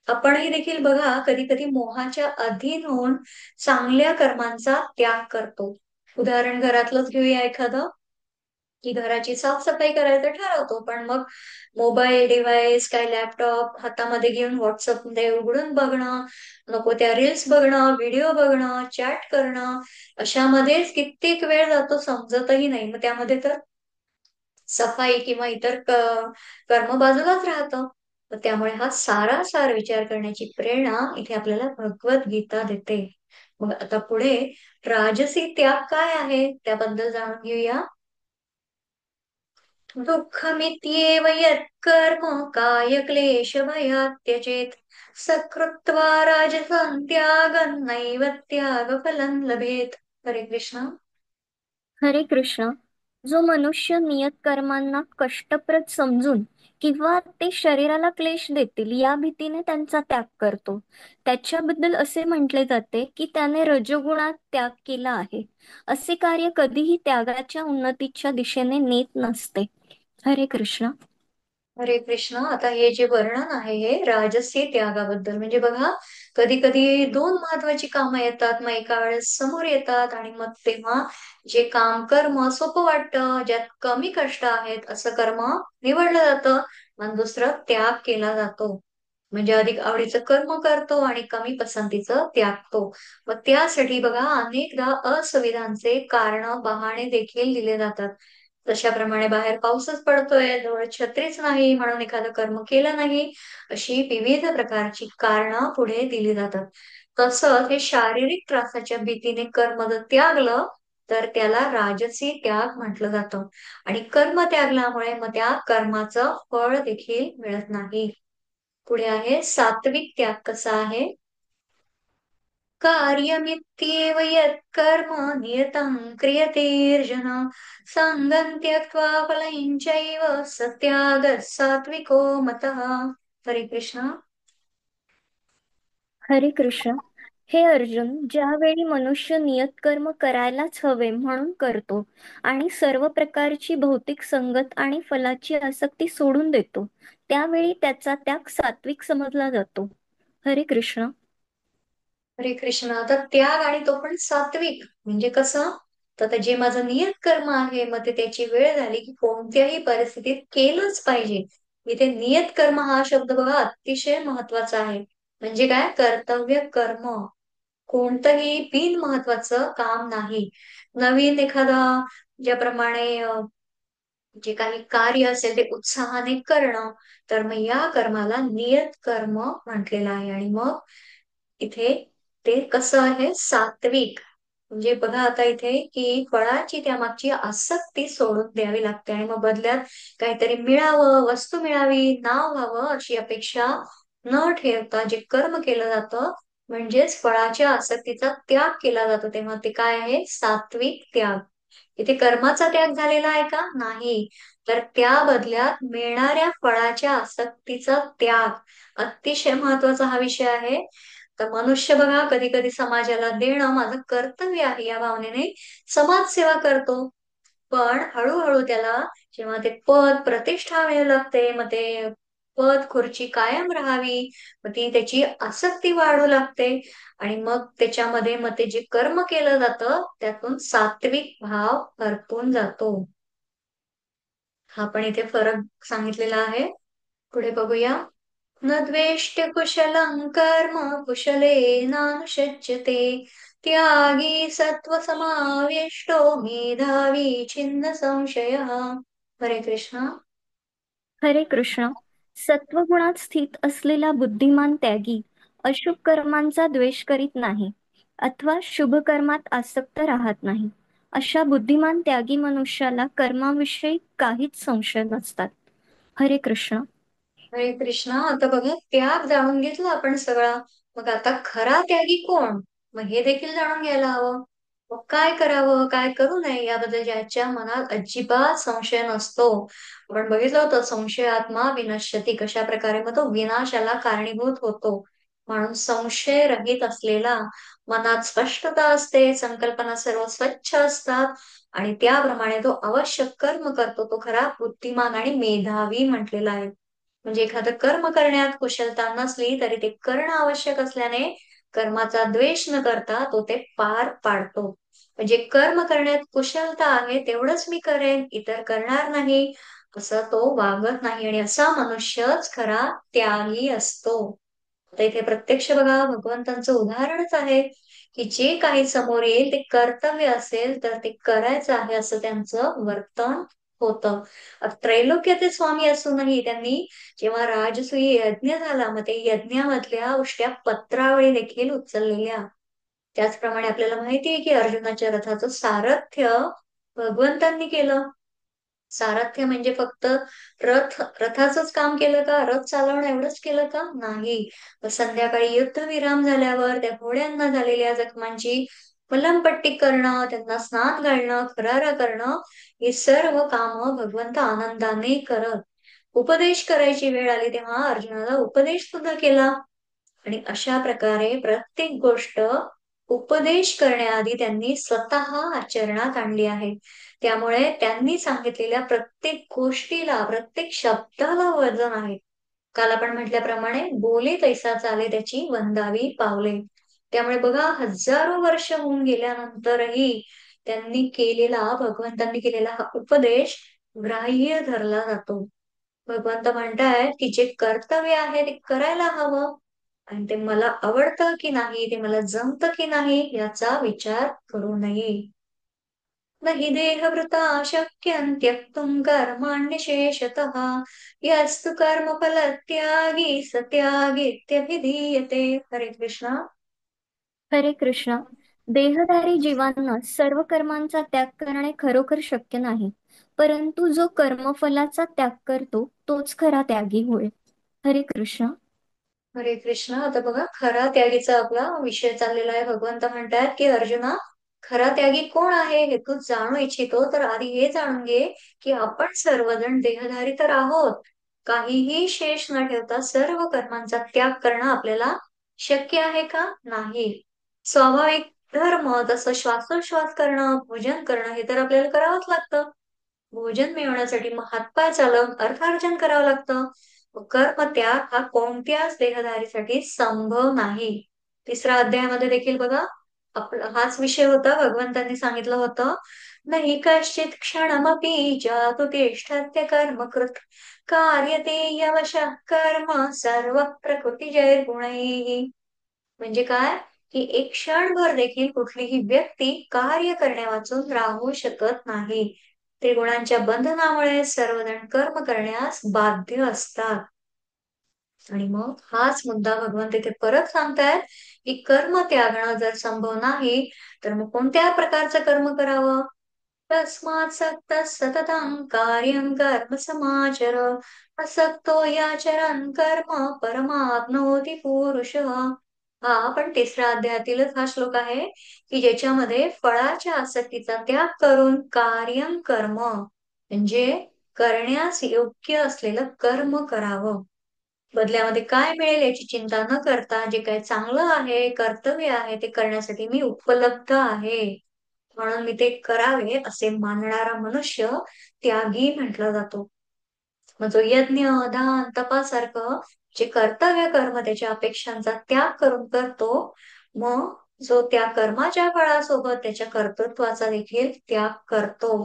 आपणही देखील बघा कधी कधी मोहाच्या अधीन होऊन चांगल्या कर्मांचा त्याग करतो. उदाहरण घरातलंच घेऊया एखादं, की घराची साफसफाई करायचं ठरवतो पण मग मोबाईल डिव्हाइस काय लॅपटॉप हातामध्ये घेऊन व्हॉट्सअप मध्ये उघडून बघणं, नको त्या रील्स बघणं, व्हिडिओ बघणं, चॅट करणं, अशामध्येच कित्येक वेळ जातो समजतही नाही. मग त्यामध्ये तर सफाई किंवा इतर कर्म बाजूलाच राहतं. तर त्यामुळे हा सारासार विचार करण्याची प्रेरणा इथे आपल्याला भगवद्गीता देते. मग आता पुढे राजसी त्याग काय आहे त्याबद्दल जाणून घेऊया. दुःखमित्येव यत्कर्म कायक्लेशभयात् त्यजेत् सकृत्वा राजसं त्यागं नैव त्यागफलं लभेत. हरे कृष्ण. हरे कृष्ण. जो मनुष्य नियत कर्मांना कष्टप्रद समजून किंवा ते शरीराला क्लेश देतील या भीतीने त्यांचा त्याग करतो, त्याच्याबद्दल असे म्हटले जाते की त्याने रजोगुणात त्याग केला आहे. असे कार्य कधीही त्यागाच्या उन्नतीच्या दिशेने नेत नसते. हरे कृष्ण. हरे कृष्ण. आता हे जे वर्णन आहे हे राजसी त्यागाबद्दल, म्हणजे बघा कधी कधी दोन महत्वाची कामं येतात मग एका वेळेस समोर येतात आणि मग तेव्हा जे काम कर्म सोपं वाटतं, ज्यात कमी कष्ट आहेत असं कर्म निवडलं जातं. मग दुसरं त्याग केला जातो. म्हणजे अधिक आवडीचं कर्म करतो आणि कमी पसंतीचं त्यागतो. मग त्यासाठी बघा अनेकदा असुविधांचे कारण बहाणे देखील दिले जातात. तशाप्रमाणे बाहेर पाऊसच पडतोय, जवळ छत्रीच नाही म्हणून एखादं कर्म केलं नाही, अशी विविध प्रकारची कारणं पुढे दिली जातात. तसंच हे शारीरिक त्रासाच्या भीतीने कर्म जर त्यागलं तर त्याला राजसी त्याग म्हटलं जातं. आणि कर्म त्यागल्यामुळे मग त्या कर्माचं फळ देखील मिळत नाही. पुढे आहे सात्विक त्याग कसा आहे. कार्यमित्येव यत्कर्म नियतं क्रियतेऽर्जुन संगं त्यक्त्वा फलं चैव सत्यागः सात्विको मतः. हरे कृष्ण. हरे कृष्ण. हे अर्जुन, ज्यावेळी मनुष्य नियत कर्म करायलाच हवे म्हणून करतो आणि सर्व प्रकारची भौतिक संगत आणि फलाची आसक्ती सोडून देतो, त्यावेळी त्याचा त्याग सात्विक समजला जातो. हरे कृष्ण. हरे कृष्ण. आता त्याग आणि तो पण सात्विक म्हणजे कसं, तर आता जे माझं नियत कर्म आहे मग ते त्याची वेळ झाली की कोणत्याही परिस्थितीत केलंच पाहिजे. इथे नियत कर्म हा शब्द बघा अतिशय महत्वाचा आहे. म्हणजे काय, कर्तव्य कर्म, कोणतंही बिन महत्वाचं काम नाही. नवीन एखादा ज्याप्रमाणे जे काही कार्य असेल ते उत्साहाने करणं, तर मग या कर्माला नियत कर्म म्हटलेलं आहे. आणि मग इथे ते कसं आहे सात्विक. म्हणजे बघा आता इथे की फळाची त्यामागची आसक्ती सोडून द्यावी लागते आणि मग बदल्यात काहीतरी मिळावं, वस्तू मिळावी, नाव व्हावं अशी अपेक्षा न ठेवता जे कर्म केलं जातं म्हणजेच फळाच्या आसक्तीचा त्याग केला जातो, तेव्हा ते काय आहे सात्विक त्याग. इथे कर्माचा त्याग झालेला आहे का, नाही, तर त्या बदल्यात मिळणाऱ्या फळाच्या आसक्तीचा त्याग. अतिशय महत्वाचा हा विषय आहे. तर मनुष्य बघा कधी कधी समाजाला देणं माझं कर्तव्य आहे या भावनेने समाजसेवा करतो. पण हळूहळू त्याला जेव्हा ते पद प्रतिष्ठा मिळू लागते, मग ते पद खुर्ची कायम राहावी, मग ती त्याची आसक्ती वाढू लागते. आणि मग त्याच्यामध्ये मग ते जे कर्म केलं जातं त्यातून सात्विक भाव हरपून जातो. हा पण इथे फरक सांगितलेला आहे. पुढे बघूया. न द्वेष्ट्य कुशलं कर्म कुशलेनानुषज्यते त्यागी सत्त्वसमाविष्टो मेधावी छिन्न संशयः. हरे कृष्ण. हरे कृष्ण. सत्वगुणात स्थित असलेला बुद्धिमान त्यागी अशुभ कर्मांचा द्वेष करीत नाही अथवा शुभ कर्मात आसक्त राहत नाही. अशा बुद्धिमान त्यागी मनुष्याला कर्माविषयी काहीच संशय नसतात. हरे कृष्ण. हरे कृष्ण. आता बघा त्याग जाणून घेतला आपण सगळा, मग आता खरा त्यागी कोण, मग हे देखील जाणून घ्यायला हवं. मग काय करावं काय करू नये याबद्दल ज्याच्या मनात अजिबात संशय नसतो. आपण बघितलं होतं संशय आत्मा विनश्यती, कशा प्रकारे मग तो विनाशाला कारणीभूत होतो. माणूस संशय रहित असलेला, मनात स्पष्टता असते, संकल्पना सर्व स्वच्छ असतात आणि त्याप्रमाणे तो आवश्यक कर्म करतो, तो खरा बुद्धिमान आणि मेधावी म्हटलेला आहे. म्हणजे एखादं कर्म करण्यात कुशलता नसली तरी ते करणं आवश्यक असल्याने कर्माचा द्वेष न करता तो ते पार पाडतो. म्हणजे कर्म करण्यात कुशलता आहे तेवढंच मी करेन, इतर करणार नाही असं तो वागत नाही आणि असा मनुष्यच खरा त्यागी असतो. आता इथे प्रत्यक्ष बघा भगवंतांचं उदाहरणच आहे की जे काही समोर येईल ते कर्तव्य असेल तर ते करायचं आहे असं त्यांचं वर्तन होतं. त्रैलोक्याचे स्वामी असूनही त्यांनी जेव्हा राजसूय यज्ञ झाला मग ते यज्ञामधल्या उष्ट्या पत्रावळी देखील उचललेल्या. त्याचप्रमाणे आपल्याला माहिती आहे की अर्जुनाच्या रथाचं सारथ्य भगवंतांनी केलं. सारथ्य म्हणजे फक्त रथाचंच काम केलं का, रथ चालवणं एवढंच केलं का, नाही. मग संध्याकाळी युद्धविराम झाल्यावर त्या घोड्यांना झालेल्या जखमांची मलमपट्टी करणं, त्यांना स्नान घालणं, खरारा करणं, ही सर्व कामं भगवंत आनंदाने करत. उपदेश करायची वेळ आली तेव्हा अर्जुनाला उपदेश सुद्धा केला. आणि अशा प्रकारे प्रत्येक गोष्ट उपदेश करण्याआधी त्यांनी स्वतः आचरणात आणली आहे. त्यामुळे त्यांनी सांगितलेल्या प्रत्येक गोष्टीला, प्रत्येक शब्दाला वजन आहे. काल आपण म्हटल्याप्रमाणे बोले तैसा चाले त्याची वंदावी पावले. त्यामुळे बघा हजारो वर्ष होऊन गेल्यानंतरही भगवंतांनी केलेला हा उपदेश ग्राह्य धरला जातो. भगवंत म्हणतायत की जे कर्तव्य आहे ते करायला हवं आणि ते मला आवडतं की नाही, ते मला जमतं की नाही याचा विचार करू नये. न हि देहभृता शक्यं त्यक्तुं कर्माण्यशेषतः यस्तु कर्मफलत्यागी स त्यागीत्यभिधीयते. हरे कृष्णा. हरे कृष्ण. देहधारी जीवांना सर्व कर्मांचा त्याग करणे खरोखर शक्य नाही, परंतु जो कर्मफलाचा त्याग करतो तोच खरा त्यागी होय. हरे कृष्ण. हरे कृष्ण. आता बघा खरा त्यागीचा आपला विषय चाललेला आहे. भगवंत म्हणतात की अर्जुना, खरा त्यागी कोण आहे हे तू जाणू इच्छितो तर आधी हे जाणून घे की आपण सर्वजण देहधारी तर आहोत. काहीही शेष न ठेवता सर्व कर्मांचा त्याग करणं आपल्याला शक्य आहे का, नाही. स्वाभाविक धर्म जसं श्वासोश्वास करणं, भोजन करणं हे तर आपल्याला करावंच लागतं. भोजन मिळवण्यासाठी मग हातपाय चालवून अर्थार्जन करावं लागतं. कर्म त्याग हा कोणत्याच देहधारीसाठी संभव नाही. तिसऱ्या अध्यायामध्ये देखील बघा आपला हाच विषय होता. भगवंतांनी सांगितलं होतं, नाही कश्चित क्षणमपि जातु तिष्ठत्य कर्मकृत कार्यते यवशः कर्म सर्व प्रकृतीजैर्गुणैः. म्हणजे काय की एक क्षणभर देखील कुठलीही व्यक्ती कार्य करण्यावाचून राहू शकत नाही. त्रिगुणांच्या बंधनामुळे सर्वजण कर्म करण्यास बाध्य असतात. आणि मग हाच मुद्दा भगवान तिथे परत सांगतायत की कर्म त्यागणं जर संभव नाही तर मग कोणत्या प्रकारचं कर्म करावं. तस्मात् सक्तः सततं कार्यं कर्म समाचर असक्तो याचरन् कर्म परमाप्नोति पुरुषः. हा पण तिसऱ्या अध्यायातीलच हा श्लोक आहे की ज्याच्यामध्ये फळाच्या आसक्तीचा त्याग करून कार्यं कर्म म्हणजे करण्यास योग्य असलेलं कर्म करावं. बदल्यामध्ये काय मिळेल याची चिंता न करता जे काही चांगलं आहे, कर्तव्य आहे ते करण्यासाठी मी उपलब्ध आहे म्हणून मी ते करावे असे मानणारा मनुष्य त्यागी म्हटला जातो. मग जो यज्ञ, दान, तपासारखं जे कर्तव्य कर्म त्याच्या अपेक्षांचा त्याग करून करतो, मग जो त्या कर्माच्या फळासोबत त्याच्या कर्तृत्वाचा देखील त्याग करतो.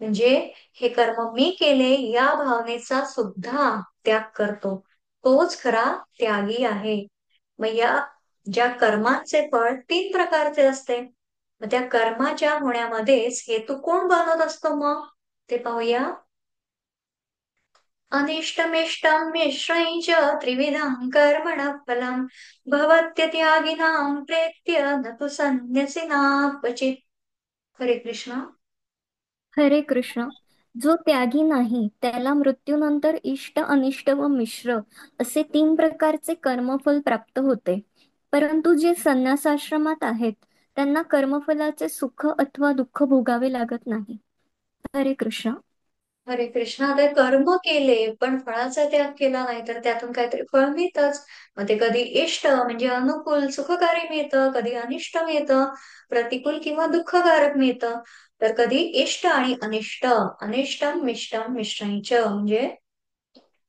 म्हणजे हे कर्म मी केले या भावनेचा सुद्धा त्याग करतो. तोच खरा त्यागी आहे. मग या ज्या कर्मांचे फळ 3 प्रकारचे असते. मग त्या कर्माच्या होण्यामध्येच हेतू कोण बनवत असतो मग ते पाहूया. अनिष्टमिष्टं मिश्रं च त्रिविधं कर्मणः फलं भवत्यत्यागिनां प्रेत्य न तु संन्यसिनां क्वचित्. हरे कृष्ण. हरे कृष्ण. जो त्यागी नाही त्याला मृत्यूनंतर इष्ट, अनिष्ट व मिश्र असे 3 प्रकारचे कर्मफल प्राप्त होते. परंतु जे संन्यासाश्रमात आहेत त्यांना कर्मफलाचे सुख अथवा दुःख भोगावे लागत नाही. हरे कृष्ण. हरे कृष्णा, आता कर्म केले पण फळाचा त्याग केला नाही तर त्यातून काहीतरी फळ मिळतच. मग ते कधी इष्ट म्हणजे अनुकूल सुखकारी मिळतं, कधी अनिष्ट मिळतं, प्रतिकूल किंवा दुःखकारक मिळतं. तर कधी इष्ट आणि अनिष्ट, अनिष्टम मिष्टम मिश्रणच म्हणजे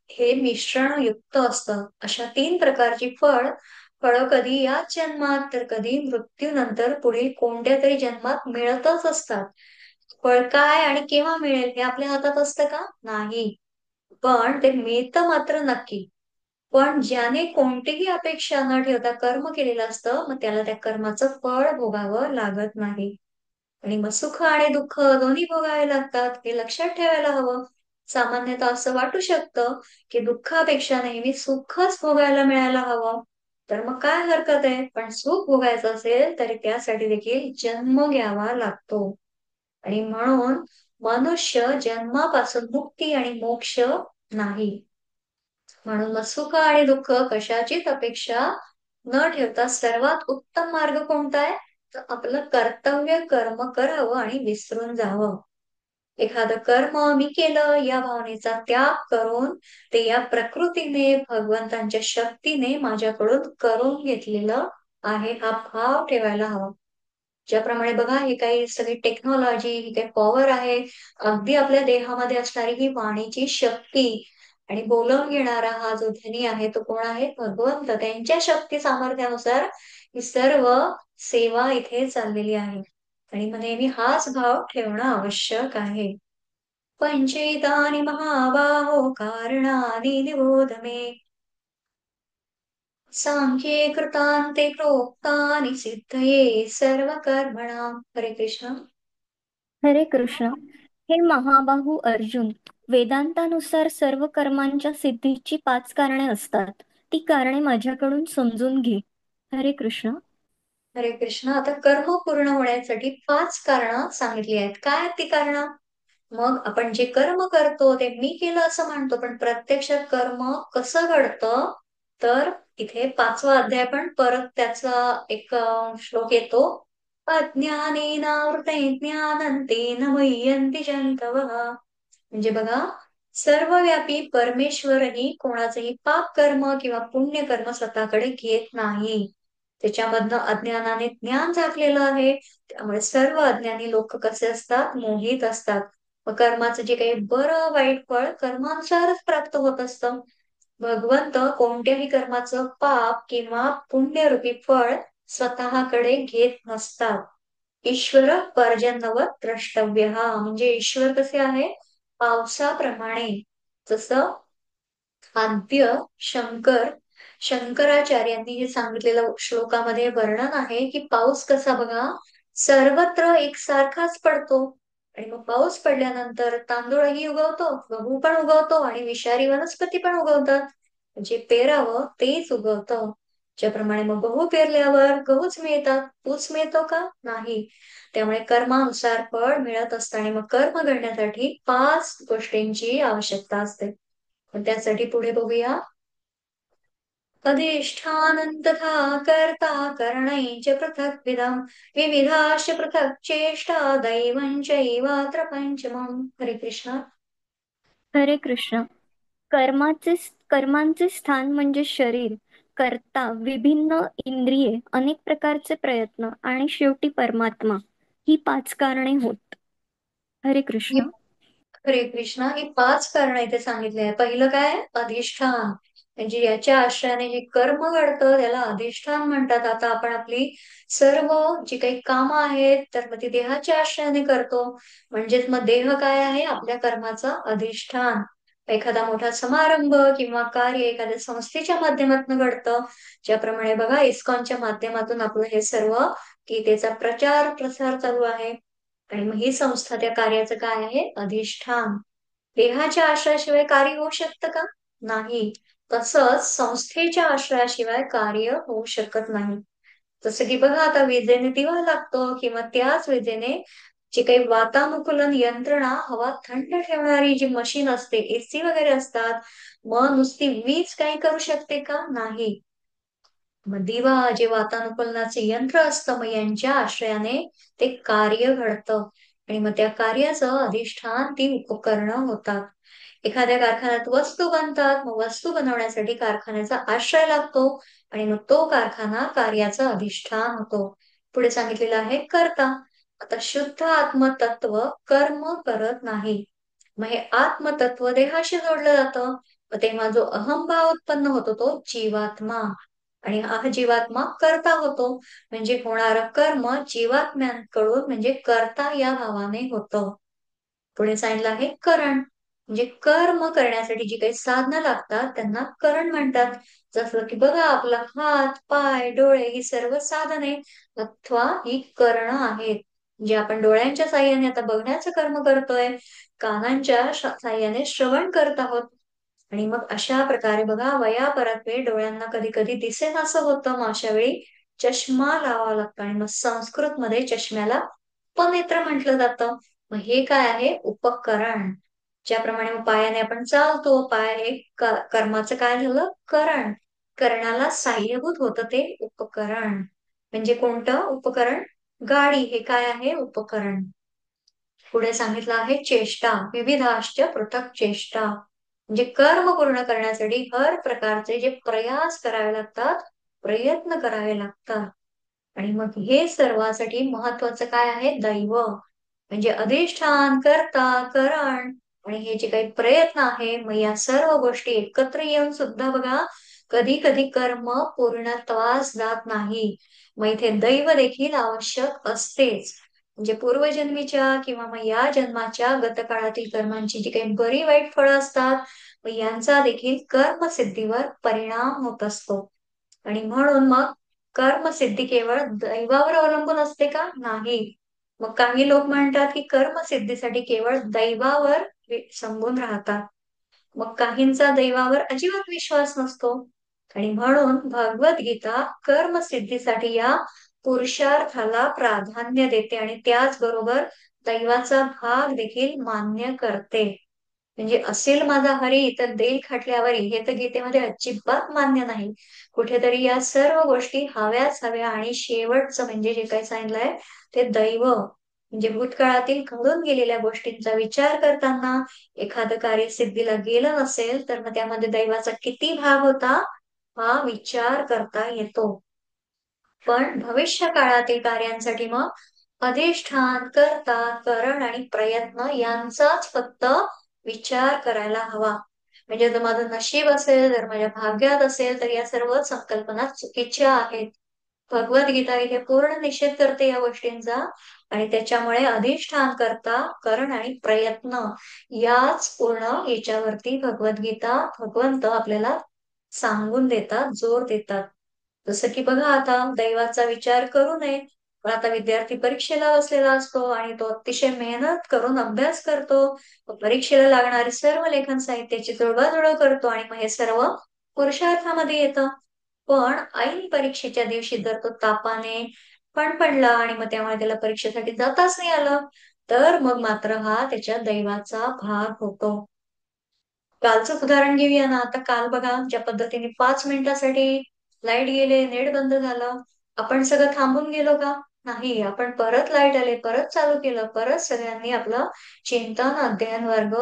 हे मिश्रण युक्त असतं. अशा तीन प्रकारची फळं कधी याच जन्मात तर कधी मृत्यूनंतर पुढील कोणत्या तरी जन्मात मिळतच असतात. फळ काय आणि केव्हा मिळेल हे आपल्या हातात असतं का? नाही. पण ते मिळतं मात्र नक्की. पण ज्याने कोणतीही अपेक्षा न ठेवता कर्म केलेलं असतं, मग त्याला त्या कर्माचं फळ भोगावं लागत नाही. आणि मग सुख आणि दुःख दोन्ही भोगावे लागतात हे लक्षात ठेवायला हवं. सामान्यतः असं वाटू शकतं की दुःखापेक्षा नेहमी सुखच भोगायला मिळायला हवं. तर मग काय हरकत आहे, पण सुख भोगायचं असेल तरी त्यासाठी देखील जन्म घ्यावा लागतो. आणि म्हणून मनुष्य जन्मापासून मुक्ती आणि मोक्ष नाही. म्हणून मग सुख आणि दुःख कशाचीच अपेक्षा न ठेवता सर्वात उत्तम मार्ग कोणता आहे? तर आपलं कर्तव्य कर्म करावं आणि विसरून जावं. एखादं कर्म मी केलं या भावनेचा त्याग करून ते या प्रकृतीने भगवंतांच्या शक्तीने माझ्याकडून करून घेतलेलं आहे हा भाव ठेवायला हवा. ज्याप्रमाणे बघा ही काही सगळी टेक्नॉलॉजी, ही काही पॉवर आहे, अगदी आपल्या देहामध्ये असणारी ही वाणीची शक्ती आणि बोलवून घेणारा हा जो धनी आहे तो कोण आहे? भगवंत. त्यांच्या शक्ती सामर्थ्यानुसार ही सर्व सेवा इथे चाललेली आहे. आणि मग नेहमी हाच भाव ठेवणं आवश्यक आहे. पंचेतानि महाबाहो कारणानि निबोध मे सांख्ये कृतान्ते प्रोक्तानि सिद्धये सर्व कर्मणाम. हरे कृष्ण. हरे कृष्ण. हे महाबाहू अर्जुन, वेदांतानुसार सर्व कर्मांच्या सिद्धीची 5 कारणे असतात. ती कारणे माझ्याकडून समजून घे. हरे कृष्ण. हरे कृष्ण. आता कर्म पूर्ण होण्यासाठी 5 कारणं सांगितली आहेत. काय आहेत ती कारणं? मग आपण जे कर्म करतो ते मी केलं असं म्हणतो, पण प्रत्यक्षात कर्म कसं घडतं? तर इथे 5वा अध्याय पण परत त्याचा एक श्लोक येतो. अज्ञानेनावृते ज्ञानन्तेन मय्यन्ति जन्तवः. म्हणजे बघा, सर्वव्यापी परमेश्वरही कोणाचंही पाप कर्म किंवा पुण्य कर्म स्वतःकडे घेत नाही. त्याच्यामधनं अज्ञानाने ज्ञान झाकलेलं आहे. त्यामुळे सर्व अज्ञानी लोक कसे असतात? मोहित असतात. मग कर्माचं जे काही बरं वाईट फळ कर्मानुसारच प्राप्त होत असतं. भगवंत कोणत्याही कर्माचं पाप किंवा पुण्यरूपी फळ स्वतःकडे घेत नसतात. ईश्वर पर्जन्यवत द्रष्टव्य म्हणजे ईश्वर कसे आहे? पावसाप्रमाणे. जसं आद्य शंकराचार्यांनी हे सांगितलेलं श्लोकामध्ये वर्णन आहे की पाऊस कसा बघा सर्वत्र एकसारखाच पडतो. आणि मग पाऊस पडल्यानंतर तांदूळही उगवतो, गहू पण उगवतो आणि विषारी वनस्पती पण उगवतात. जे पेरावं तेच उगवतं. ज्याप्रमाणे मग गहू पेरल्यावर गहूच मिळतात, ऊस मिळतो का? नाही. त्यामुळे कर्मानुसार फळ मिळत असतं आणि मग कर्म करण्यासाठी 5 गोष्टींची आवश्यकता असते. पण त्यासाठी पुढे बघूया. अधिष्ठानं तथा कर्ता करणैश्च पृथग्विधम् विविधाश्च पृथक् चेष्टा दैवं चैवात्र पंचमम्. हरे कृष्ण. हरे कृष्ण. कर्मांचे स्थान म्हणजे शरीर, कर्ता, विभिन्न इंद्रिये, अनेक प्रकारचे प्रयत्न आणि शेवटी परमात्मा. ही 5 कारणे होत. हरे ही कृष्ण. हरे कृष्णा, ही 5 कारणं इथे सांगितली आहे. पहिलं काय? अधिष्ठान. म्हणजे याच्या आश्रयाने जे कर्म घडतं त्याला अधिष्ठान म्हणतात. आता आपण आपली सर्व जी काही कामं आहेत तर मग ती देहाच्या आश्रयाने करतो. म्हणजेच मग देह काय आहे? आपल्या कर्माचा अधिष्ठान. एखादा मोठा समारंभ किंवा कार्य एखाद्या संस्थेच्या माध्यमातून घडतं. ज्याप्रमाणे बघा इस्कॉनच्या माध्यमातून आपलं हे सर्व गीतेचा प्रचार प्रसार चालू आहे. आणि मग ही संस्था त्या कार्याचं काय आहे? अधिष्ठान. देहाच्या आश्रयाशिवाय कार्य होऊ शकतं का? नाही. तसंच संस्थेच्या आश्रयाशिवाय कार्य होऊ शकत नाही. जसं की बघा आता विजेने दिवा लागतो किंवा त्याच विजेने जे काही वातानुकूलन यंत्रणा, हवा थंड ठेवणारी जी मशीन असते, एसी वगैरे असतात, मग नुसती वीज काही करू शकते का? नाही. मग दिवा जे वातानुकूलनाचे यंत्र असतं मग यांच्या आश्रयाने ते कार्य घडतं. आणि मग त्या कार्याचं अधिष्ठान ती उपकरणं होतात. एखाद्या कारखान्यात वस्तू बनतात, मग वस्तू बनवण्यासाठी कारखान्याचा आश्रय लागतो आणि मग तो कारखाना कार्याचा अधिष्ठान होतो. पुढे सांगितलेलं आहे कर्ता. आता शुद्ध आत्मतत्व कर्म करत नाही. मग हे आत्मतत्व देहाशी जोडलं जातं. मग तेव्हा जो अहंभाव उत्पन्न होतो तो जीवात्मा, आणि हा जीवात्मा कर्ता होतो. म्हणजे होणारं कर्म जीवात्म्यांकडून म्हणजे कर्ता या भावाने होतं. पुढे सांगितलं आहे करण. म्हणजे कर्म करण्यासाठी जी काही साधनं लागतात त्यांना करण म्हणतात. जसं की बघा, आपला हात, पाय, डोळे ही सर्व साधने अथवा ही करणं आहेत. जे आपण डोळ्यांच्या साह्याने आता बघण्याचं कर्म करतोय, कानांच्या साह्याने श्रवण करत आहोत. आणि मग अशा प्रकारे बघा, वयापरत्वे डोळ्यांना कधी कधी दिसेन असं होतं, मग अशा वेळी चष्मा लावावा लागतो. आणि मग संस्कृत मध्ये चष्म्याला उपनेत्र म्हटलं जातं. मग हे काय आहे? उपकरण. ज्याप्रमाणे मग पायाने आपण चालतो, पाय हे कर्माचं काय झालं? करण. करणाला साह्यभूत होतं ते उपकरण. म्हणजे कोणतं उपकरण? गाडी हे काय आहे? उपकरण. पुढे सांगितलं आहे चेष्टा. विविधाश्च पृथक चेष्टा. म्हणजे कर्म पूर्ण करण्यासाठी हर प्रकारचे जे प्रयास करावे लागतात, प्रयत्न करावे लागतात. आणि मग हे सर्वासाठी महत्वाचं काय आहे? दैव. म्हणजे अधिष्ठान, कर्ता, करण आणि हे जे काही प्रयत्न आहे, मग या सर्व गोष्टी एकत्र येऊन सुद्धा बघा, कधी कधी कर्म पूर्णत्वास जात नाही. मग इथे दैव देखील आवश्यक असतेच. म्हणजे पूर्वजन्मीच्या किंवा मग या जन्माच्या गतकाळातील कर्मांची जी काही बरी वाईट फळं असतात, मग यांचा देखील कर्मसिद्धीवर परिणाम होत असतो. आणि म्हणून मग कर्मसिद्धी केवळ दैवावर अवलंबून असते का? नाही. मग काही लोक म्हणतात की कर्मसिद्धीसाठी केवळ दैवावर संबून राहतात. मग काहींचा दैवावर अजिबात विश्वास नसतो. आणि म्हणून भगवद्गीता कर्मसिद्धीसाठी या पुरुषार्थाला प्राधान्य देते आणि त्याचबरोबर दैवाचा भाग देखील मान्य करते. म्हणजे असेल माझा हरी तर देईल खाटल्यावरी, हे तर गीतेमध्ये अजिबात मान्य नाही. कुठेतरी या सर्व गोष्टी हव्याच हव्या. आणि शेवटचं म्हणजे जे काही सांगितलंय ते दैव. म्हणजे भूतकाळातील घडून गेलेल्या गोष्टींचा विचार करताना एखादं कार्य सिद्धीला गेलं नसेल तर मग त्यामध्ये दैवाचा किती भाग होता हा विचार करता येतो. पण भविष्य काळातील कार्यांसाठी मग अधिष्ठान, कर्ता, करण आणि प्रयत्न यांचाच फक्त विचार करायला हवा. म्हणजे जर माझं नशीब असेल, जर माझ्या भाग्यात असेल, तर या सर्व संकल्पना चुकीच्या आहेत. भगवद्गीता इथे पूर्ण निषेध करते या गोष्टींचा. आणि त्याच्यामुळे अधिष्ठान, कर्ता, करण आणि प्रयत्न याच पूर्ण याच्यावरती भगवद्गीता भगवंत आपल्याला सांगून देतात, जोर देतात. जसं की बघा, आता दैवाचा विचार करू नये. पण आता विद्यार्थी परीक्षेला बसलेला असतो आणि तो अतिशय मेहनत करून अभ्यास करतो. परीक्षेला लागणारे सर्व लेखन साहित्याची जुळवाजुळव करतो आणि मग हे सर्व पुरुषार्थामध्ये येतं. पण ऐन परीक्षेच्या दिवशी जर तो तापाने फणफणला आणि मग त्यामुळे त्याला परीक्षेसाठी जाताच नाही आलं, तर मग मात्र हा त्याच्या दैवाचा भाग होतो. कालचंच उदाहरण घेऊया ना. आता काल बघा, ज्या पद्धतीने 5 मिनिटासाठी लाईट गेले, नेट बंद झालं, आपण सगळं थांबून गेलो का? नाही. आपण परत लाईट आले, परत चालू केलं, परत सगळ्यांनी आपलं चिंतन, अध्ययन वर्ग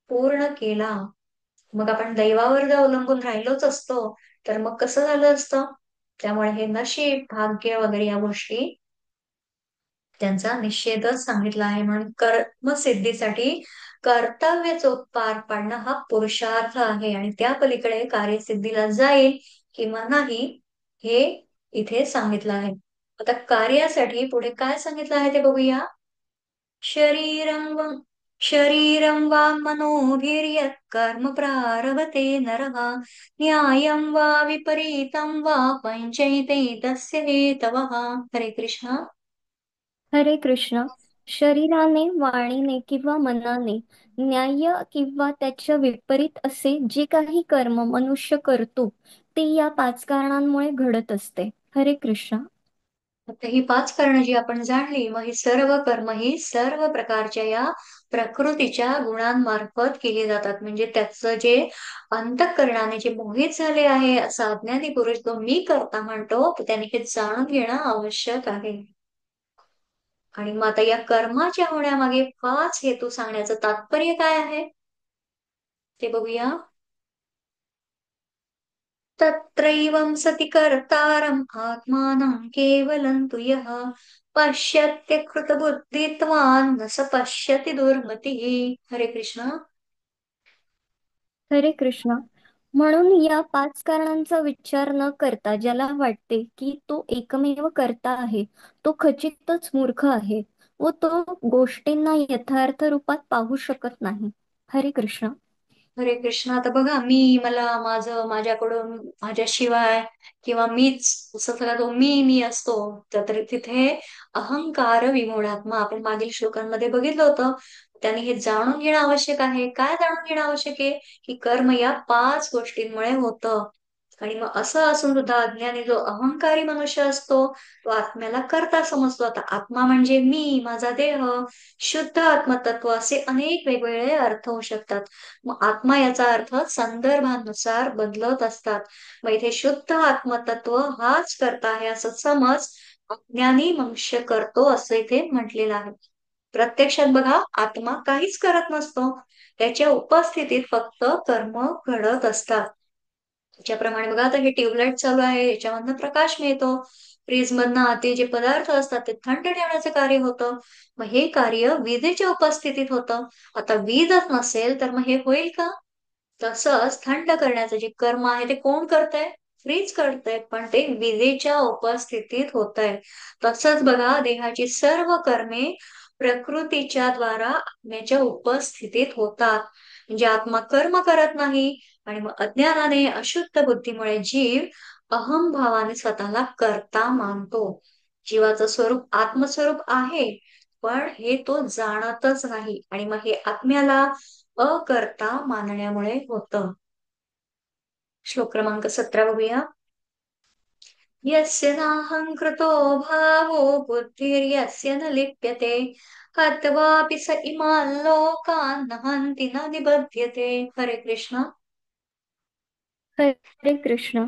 पूर्ण केला. मग आपण दैवावर जर अवलंबून राहिलोच असतो तर मग कसं झालं असतं? त्यामुळे हे नशीब, भाग्य वगैरे या गोष्टी त्यांचा निषेधच सांगितला आहे. म्हणून कर्मसिद्धीसाठी कर्तव्य चोख पार पाडणं हा पुरुषार्थ आहे आणि त्या पलीकडे कार्यसिद्धीला जाईल किंवा नाही हे इथे सांगितलं आहे. आता कार्यासाठी पुढे काय सांगितलं आहे ते बघूया. शरीरं वा शरीरं वा मनोभिर्यत् कर्म प्रारभते नरः न्यायं वा विपरीतं वा पञ्चैते तस्य हेतवः. हरे कृष्ण. हरे कृष्ण. शरीराने, वाणीने किंवा मनाने न्याय्य किंवा त्याच्या विपरीत असे जे काही कर्म मनुष्य करतो ते या 5 कारणांमुळे घडत असते. हरे कृष्ण. आता ही 5 कारणं जी आपण जाणली, मग ही सर्व कर्म ही सर्व प्रकारच्या या प्रकृतीच्या गुणांमार्फत केली जातात. म्हणजे त्याचं जे अंतःकरणाने जे मोहित झाले आहे असा अज्ञानी पुरुष जो मी करता म्हणतो, तर त्याने हे जाणून घेणं आवश्यक आहे. आणि मग आता या कर्माच्या होण्यामागे पाच हेतू सांगण्याचं तात्पर्य काय आहे ते बघूया. तत्रैवं सति कर्तारम् आत्मानं केवलं तु यः पश्यत्य कृतबुद्धित्वान् न स पश्यति दुर्मतिः. हरे कृष्ण. हरे कृष्ण. म्हणून या पाच कारणांचा विचार न करता ज्याला वाटते की तो एकमेव कर्ता आहे, तो खचितच मूर्ख आहे व तो गोष्टींना यथार्थ रूपात पाहू शकत नाही. हरे कृष्ण. हरे कृष्ण. आता बघा, मला माझं माझ्याकडून माझ्याशिवाय किंवा मीच असं सगळा तो मी असतो. तर तिथे अहंकार विमूढात्मा आपण मागील श्लोकांमध्ये बघितलं होतं. त्यांनी हे जाणून घेणं आवश्यक आहे. काय जाणून घेणं आवश्यक आहे? की कर्म या पाच गोष्टींमुळे होतं. आणि मग असं असून सुद्धा अज्ञानी जो अहंकारी मनुष्य असतो, तो आत्म्याला कर्ता समजतो. आता आत्मा म्हणजे मी, माझा देह, शुद्ध आत्मतत्व, असे अनेक वेगवेगळे अर्थ होऊ शकतात. मग आत्मा याचा अर्थ संदर्भानुसार बदलत असतात. मग इथे शुद्ध आत्मतत्व हाच करता आहे असं समज अज्ञानी मनुष्य करतो असं इथे म्हटलेलं आहे. प्रत्यक्षात बघा, आत्मा काहीच करत नसतो. त्याच्या उपस्थितीत फक्त कर्म घडत असतात. ज्याप्रमाणे बघा, आता हे ट्यूबलाईट चालू आहे, याच्यामधनं प्रकाश मिळतो. फ्रीज मधनं आतील जे पदार्थ असतात ते थंड ठेवण्याचं कार्य होतं. मग हे कार्य विजेच्या उपस्थितीत होतं. आता वीजच नसेल तर मग हे होईल का? तसंच थंड करण्याचं जे कर्म आहे ते कोण करतंय? फ्रीज करतंय, पण ते विजेच्या उपस्थितीत होत आहे. तसंच बघा, देहाची सर्व कर्मे प्रकृतीच्या द्वारा आत्म्याच्या उपस्थितीत होतात. म्हणजे आत्मा कर्म करत नाही. आणि मग अज्ञानाने, अशुद्ध बुद्धीमुळे जीव अहंभावाने स्वतःला कर्ता मानतो. जीवाचं स्वरूप आत्मस्वरूप आहे, पण हे तो जाणतच नाही. आणि मग हे आत्म्याला अकर्ता मानण्यामुळे होतं. श्लोक क्रमांक 17 बघूया. यस्य नाहंकृतो भावो बुद्धिर्यस्य न लिप्यते हत्वापि स इमान् लोकान् न हन्ति न निबध्यते. हरे कृष्ण. हरे कृष्ण.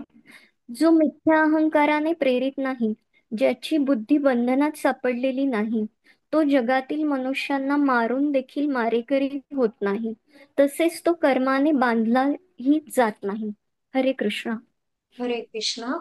जो मिथ्या अहंकाराने प्रेरित नाही, ज्याची बुद्धी बंधनात सापडलेली नाही, तो जगातील मनुष्यांना मारून देखील मारेकरी होत नाही. तसेच तो कर्माने बांधलाही जात नाही. हरे कृष्ण. हरे कृष्ण.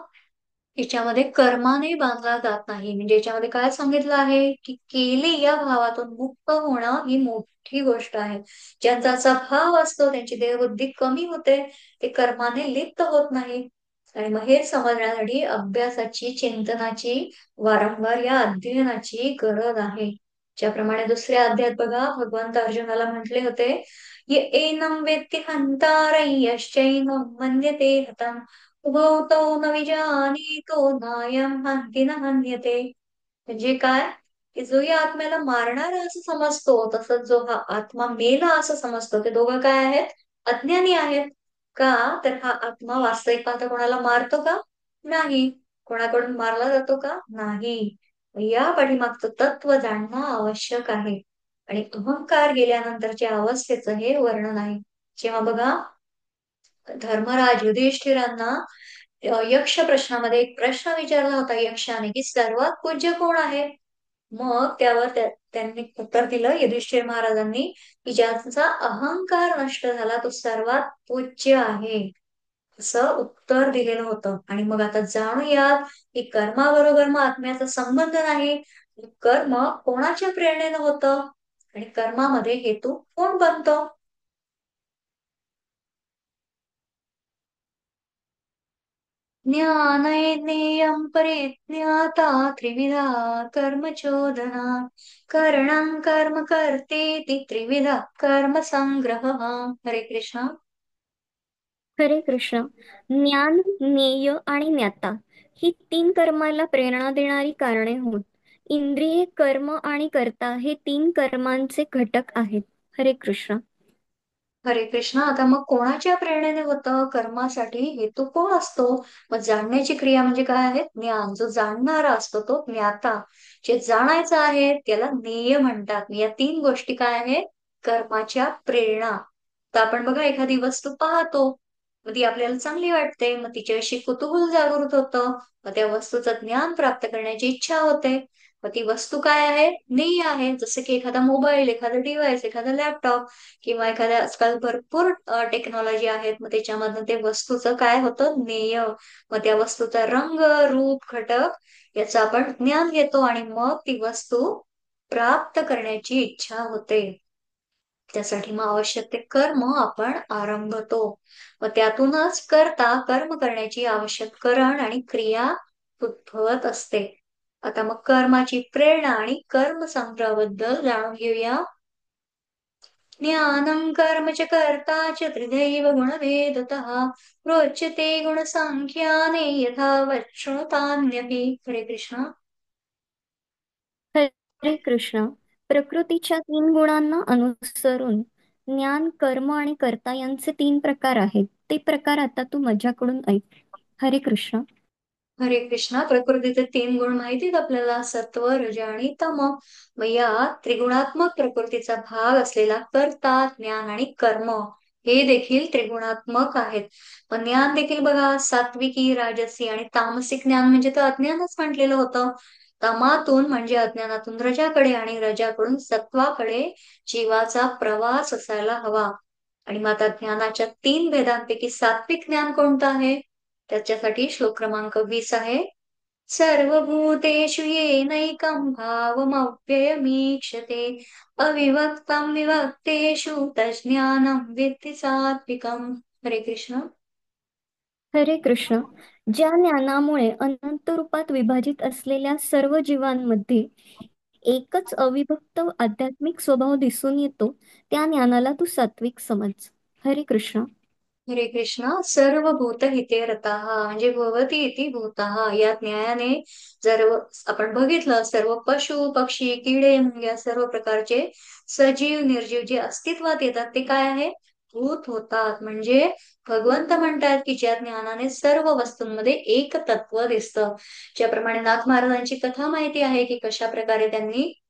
याच्यामध्ये कर्माने बांधला जात नाही, म्हणजे याच्यामध्ये काय सांगितलं आहे की केले या भावातून मुक्त होणं ही मोठी गोष्ट आहे. ज्यांचा असा भाव असतो त्यांची देहबुद्धी कमी होते, ते कर्माने लिप्त होत नाही. आणि मग हे समजण्यासाठी अभ्यासाची, चिंतनाची, वारंवार या अध्ययनाची गरज आहे. ज्याप्रमाणे दुसऱ्या अध्यायात बघा, भगवंत अर्जुनाला म्हटले होते, ये एनं वेत्ति हन्तारं यश्चैनं मन्यते हतम् उभौ तौ न विजानीतो नायं हन्ति न हन्यते. म्हणजे काय? की जो या आत्म्याला मारणारा असं समजतो, तसंच जो हा आत्मा मेला असं समजतो, ते दोघं काय आहेत? अज्ञानी आहेत. का? तर हा आत्मा वास्तविक पाहता कोणाला मारतो का? नाही. कोणाकडून मारला जातो का? नाही. या पाठीमागचं तत्व जाणणं आवश्यक आहे. आणि अहंकार गेल्यानंतरच्या अवस्थेचं हे वर्णन आहे. जेव्हा बघा, धर्मराज युधिष्ठिरांना यक्ष प्रश्नामध्ये एक प्रश्न विचारला होता यक्षाने, की सर्वात पूज्य कोण आहे? मग त्यावर त्यांनी उत्तर दिलं युधिष्ठिर महाराजांनी, की ज्यांचा अहंकार नष्ट झाला तो सर्वात पूज्य आहे, असं उत्तर दिलेलं होतं. आणि मग आता जाणूया की कर्माबरोबर मग आत्म्याचा संबंध नाही. कर्म कोणाच्या प्रेरणेनं होतं आणि कर्मामध्ये हेतू कोण बनतो? ज्ञानयज्ञेयं परिज्ञाता त्रिविधा कर्म चोदना करणं कर्म कर्तेति त्रिविधा कर्म संग्रह. हरे कृष्ण. हरे कृष्ण. ज्ञान, ज्ञेय आणि ज्ञाता ही तीन कर्माला प्रेरणा देणारी कारणे होत. इंद्रिये, कर्म आणि कर्ता हे तीन कर्मांचे घटक आहेत. हरे कृष्ण. हरे कृष्ण. आता मग कोणाच्या प्रेरणेने होतं कर्मासाठी? हेतू कोण असतो? मग जाणण्याची क्रिया म्हणजे काय आहे? ज्ञान. जो जाणणारा असतो तो ज्ञाता. जे जाणायचं आहे त्याला ज्ञेय म्हणतात. या तीन गोष्टी काय आहेत? कर्माच्या प्रेरणा. तर आपण बघा, एखादी वस्तू पाहतो, मग ती आपल्याला चांगली वाटते, मग तिच्याविषयी कुतूहल जागृत होतं, मग त्या वस्तूचं ज्ञान प्राप्त करण्याची इच्छा होते. मग ती वस्तू काय आहे? ज्ञेय आहे. जसं की एखादा मोबाईल, एखादा डिव्हाइस, एखादा लॅपटॉप किंवा एखाद्या आजकाल भरपूर टेक्नॉलॉजी आहेत. मग त्याच्यामधून ते वस्तूचं काय होतं? ज्ञेय. मग त्या वस्तूचा रंग, रूप, घटक याचं आपण ज्ञान घेतो आणि मग ती वस्तू प्राप्त करण्याची इच्छा होते. त्यासाठी मग आवश्यक ते कर्म आपण आरंभतो. मग त्यातूनच कर्म करण्याची आवश्यक करण आणि क्रिया उद्भवत असते. आता मग कर्माची प्रेरणा आणि कर्म संग्रहाबद्दल जाणून घेऊया. ज्ञानं कर्म च कर्ता च त्रिदैव गुणभेदतः प्रोच्यते गुणसाङ्ख्याने यथा वच्छृणुतान्यपि. हरे कृष्ण. हरे कृष्ण. प्रकृतीच्या तीन गुणांना अनुसरून ज्ञान, कर्म आणि कर्ता यांचे तीन प्रकार आहेत. ते प्रकार आता तू माझ्याकडून ऐक. हरे कृष्ण. हरे कृष्णा. प्रकृतीचे तीन गुण माहितीत आपल्याला, सत्व, रज आणि तम. मग या त्रिगुणात्मक प्रकृतीचा भाग असलेला कर्ता, ज्ञान आणि कर्म हे देखील त्रिगुणात्मक आहेत. मग ज्ञान देखील बघा, सात्विकी, राजसी आणि तामसिक ज्ञान म्हणजे तर अज्ञानच म्हटलेलं होतं. तमातून म्हणजे अज्ञानातून रजाकडे आणि रजाकडून सत्वाकडे जीवाचा प्रवास असायला हवा. आणि मग आता ज्ञानाच्या तीन भेदांपैकी सात्विक ज्ञान कोणतं आहे? त्याच्यासाठी श्लोक क्रमांक 20 आहे. सर्वभूतेषु येनैकं भावमव्ययमीक्षते अविभक्तं विभक्तेषु तज्ज्ञानं विद्धि सात्विकम्. हरे कृष्ण. हरे कृष्ण. ज्या ज्ञानामुळे अनंत रूपात विभाजित असलेल्या सर्व जीवांमध्ये एकच अविभक्त आध्यात्मिक स्वभाव दिसून येतो, त्या ज्ञानाला तू सात्विक समज. हरे कृष्ण. हरे कृष्णा. सर्व भूत हिते रताः म्हणजे भवती इति भूताः या न्यायाने जर आपण बघितलं, सर्व पशु पक्षी किडे मुंग्या या सर्व प्रकारचे सजीव निर्जीव जे अस्तित्वात येतात ते काय आहे? भूत होतात. म्हणजे भगवंत म्हणतात की ज्या ज्ञानाने सर्व वस्तूंमध्ये एक तत्व दिसतं. ज्याप्रमाणे नाथ महाराजांची कथा माहिती आहे की कशा प्रकारे त्यांनी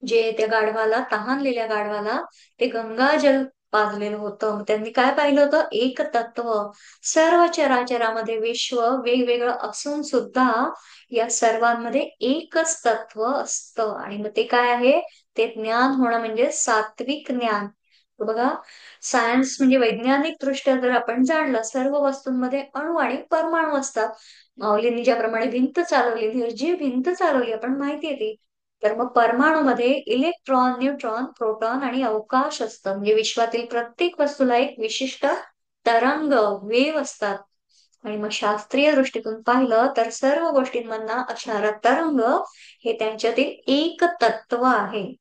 जे त्या गाढवाला, तहानलेल्या गाढवाला ते गंगाजल पाजलेलं होतं. त्यांनी काय पाहिलं होतं? एक तत्व. सर्व चराचरामध्ये विश्व वेगवेगळं असून सुद्धा या सर्वांमध्ये एकच तत्व असतं. आणि मग ते काय आहे? ते ज्ञान होणं म्हणजे सात्विक ज्ञान. बघा, सायन्स म्हणजे वैज्ञानिक दृष्ट्या जर आपण जाणलं, सर्व वस्तूंमध्ये अणु आणि परमाणू असतात. माऊलींनी ज्याप्रमाणे भिंत चालवली, निर्जीव भिंत चालवली, आपण माहिती आहे ती. तर मग परमाणूमध्ये इलेक्ट्रॉन, न्यूट्रॉन, प्रोटॉन आणि अवकाश असतं. म्हणजे विश्वातील प्रत्येक वस्तूला एक विशिष्ट तरंग, वेव असतात. आणि मग शास्त्रीय दृष्टीतून पाहिलं तर सर्व गोष्टींमधना असणारा तरंग हे त्यांच्यातील एक तत्व आहे.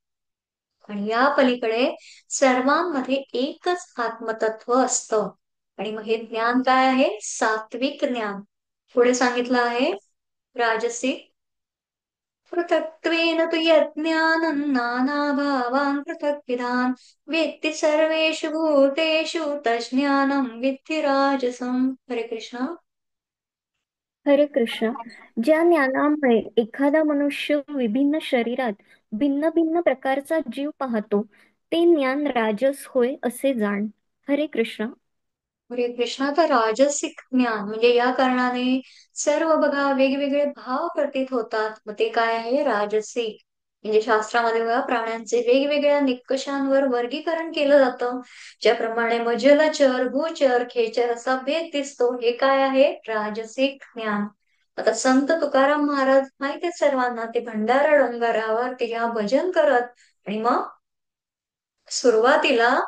आणि या पलीकडे सर्वांमध्ये एकच आत्मतत्व असतं. आणि मग हे ज्ञान काय आहे? सात्विक ज्ञान. पुढे सांगितलं आहे राजसिक. पृथक्त्वेन तु यज्ञानं नानाभावान् पृथक्विधान् वेत्ति सर्वेषु भूतेषु तज्ज्ञानं विद्धि राजसम्. हरे कृष्ण. हरे कृष्ण. ज्या ज्ञानामुळे एखादा मनुष्य विभिन्न शरीरात भिन्न भिन्न प्रकारचा जीव पाहतो, ते ज्ञान राजस होय असे जाण. हरे कृष्ण. हरे कृष्णा. तर राजसिक ज्ञान म्हणजे या कारणाने सर्व बघा वेगवेगळे भाव प्रतीत होतात. मग ते काय आहे? राजसिक. म्हणजे शास्त्रामध्ये बघा प्राण्यांचे वेगवेगळ्या निकषांवर वर्गीकरण केलं जातं. ज्याप्रमाणे मग जलचर, भूचर, खेचर असा भेद दिसतो. हे काय आहे? राजसिक ज्ञान. आता संत तुकाराम महाराज माहिती आहे सर्वांना, ते भंडारा डोंगरावर ते जेव्हा भजन करत आणि मग सुरुवातीला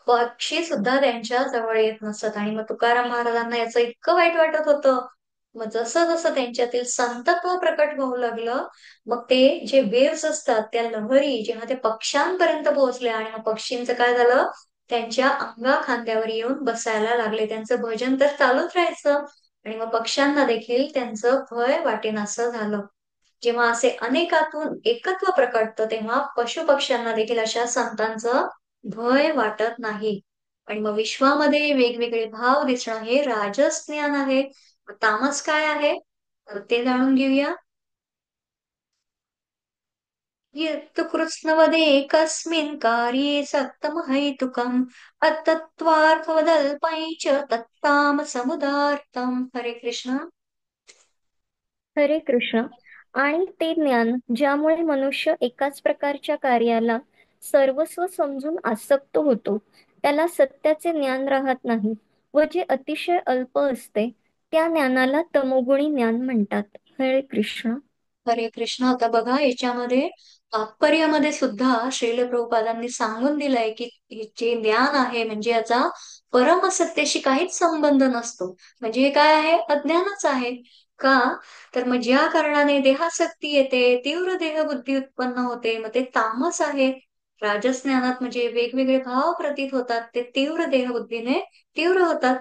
पक्षी सुद्धा त्यांच्या जवळ येत नसत. आणि मग तुकाराम महाराजांना याचं इतकं वाईट वाटत होतं. मग जसं जसं त्यांच्यातील संतत्व प्रकट होऊ लागलं, मग ते जे वेव्स असतात त्या लहरी जेव्हा ते पक्ष्यांपर्यंत पोहोचल्या आणि मग पक्षींचं काय झालं? त्यांच्या अंगा खांद्यावर येऊन बसायला लागले. त्यांचं भजन तर चालूच राहायचं आणि मग पक्ष्यांना देखील त्यांचं भय वाटेनासं झालं. जेव्हा असे अनेकातून एकत्व प्रकटतं तेव्हा पशु पक्ष्यांना देखील अशा संतांचं भय वाटत नाही. आणि मग विश्वामध्ये वेगवेगळे भाव दिसणं हे राजस ज्ञान आहे. तामस काय आहे? तर ते जाणून घेऊया. यत् कृत्स्नवदे एकस्मिन् कार्ये सक्तमहैतुकम् अतत्त्वार्थवदल्पञ्च तत्तामसमुदार्तम्. हरे कृष्ण. हरे कृष्ण. आणि ते ज्ञान ज्यामुळे मनुष्य एकाच प्रकारच्या कार्याला सर्वस्व समजून आसक्त होतो, त्याला सत्याचे ज्ञान राहत नाही व जे अतिशय अल्प असते त्या ज्ञानाला तमोगुणी ज्ञान म्हणतात. हरे कृष्ण. हरे कृष्ण. आता बघा याच्यामध्ये तात्पर्यामध्ये सुद्धा श्रील प्रभुपादांनी सांगून दिलंय की हे जे ज्ञान आहे म्हणजे याचा परमसत्याशी काहीच संबंध नसतो. म्हणजे हे काय आहे? अज्ञानच आहे. का? तर मग ज्या कारणाने देहासक्ती येते, तीव्र देहबुद्धी उत्पन्न होते, मग ते तामस आहे. राजस ज्ञानात म्हणजे वेगवेगळे भाव प्रतीत होतात, ते तीव्र देहबुद्धीने तीव्र होतात.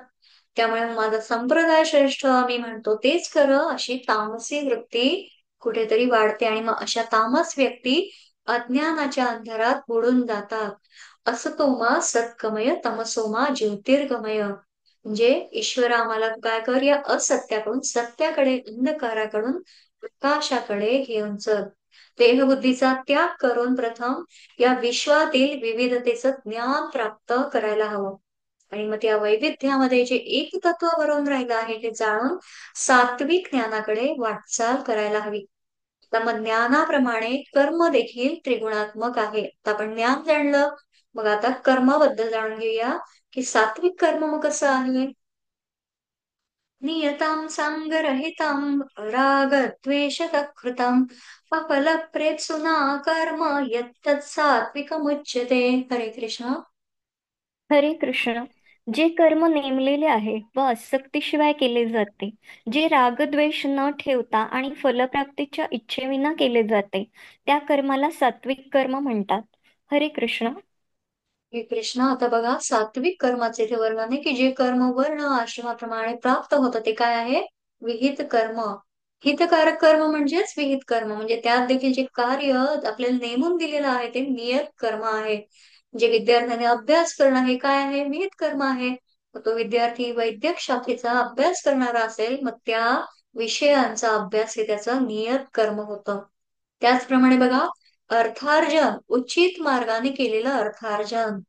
त्यामुळे माझा संप्रदाय श्रेष्ठ मी म्हणतो तेच खरं, अशी तामसी वृत्ती कुठेतरी वाढते आणि मग अशा तामस व्यक्ती अज्ञानाच्या अंधारात बुडून जातात. असतोमा सत्गमय तमसोमा ज्योतिर्गमय. म्हणजे ईश्वर आम्हाला काय कर, या असत्याकडून सत्याकडे, अंधकाराकडून प्रकाशाकडे घेऊन चल. देहबुद्धीचा त्याग करून प्रथम या विश्वातील विविधतेचं ज्ञान प्राप्त करायला हवं. आणि मग त्या वैविध्यामध्ये जे एक तत्व भरून राहिलं आहे ते जाणून सात्विक ज्ञानाकडे वाटचाल करायला हवी. तर मग ज्ञानाप्रमाणे कर्म देखील त्रिगुणात्मक आहे. आता आपण ज्ञान जाणलं, मग आता कर्माबद्दल जाणून घेऊया की सात्विक कर्म मग कसं आहे. नियतां संगरहितं रागद्वेषतः फलप्रेप्सुना कर्म यत्तत् सात्विकमुच्यते. हरे कृष्ण. हरे कृष्ण. जे कर्म नेमलेले आहे व आसक्तीशिवाय केले जाते, जे रागद्वेष न ठेवता आणि फलप्राप्तीच्या इच्छेविना केले जाते, त्या कर्माला सात्विक कर्म म्हणतात. हरे कृष्ण. हे कृष्ण. आता बघा सात्विक कर्माचे इथे वर्णन आहे की जे कर्म वर्ण आश्रमाप्रमाणे प्राप्त होतं ते काय आहे? विहित कर्म. हितकारक कर्म म्हणजेच विहित कर्म, म्हणजे त्यात देखील जे कार्य आपल्याला नेमून दिलेलं आहे ते नियत कर्म आहे. जे विद्यार्थ्याने अभ्यास करणं हे काय आहे? विहित कर्म आहे. मग तो विद्यार्थी वैद्यक शाखेचा अभ्यास करणारा असेल, मग त्या विषयांचा अभ्यास हे त्याचं नियत कर्म होतं. त्याचप्रमाणे बघा, अर्थार्जन उचित मार्गाने केलेलं अर्थार्जन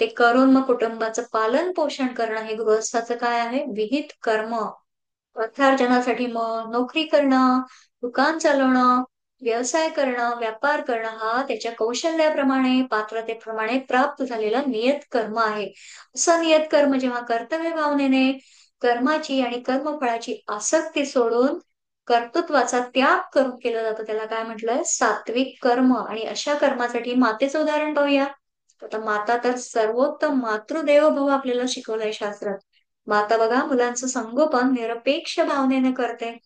ते करून मग कुटुंबाचं पालन पोषण करणं हे गृहस्थाचं काय आहे? विहित कर्म. अर्थार्जनासाठी मग नोकरी करणं, दुकान चालवणं, व्यवसाय करणं, व्यापार करणं हा त्याच्या कौशल्याप्रमाणे, पात्रतेप्रमाणे प्राप्त झालेला नियत कर्म आहे. असं नियत कर्म जेव्हा कर्तव्य भावनेने कर्माची आणि कर्मफळाची आसक्ती सोडून कर्तृत्वाचा त्याग करून केलं जातं त्याला काय म्हटलंय? सात्विक कर्म. आणि अशा कर्मासाठी मातेचं उदाहरण पाहूया. आता माता तर सर्वोत्तम मातृदेवो भव आपल्याला शिकवलंय शास्त्रात. माता बघा मुलांचं संगोपन निरपेक्ष भावनेने करते.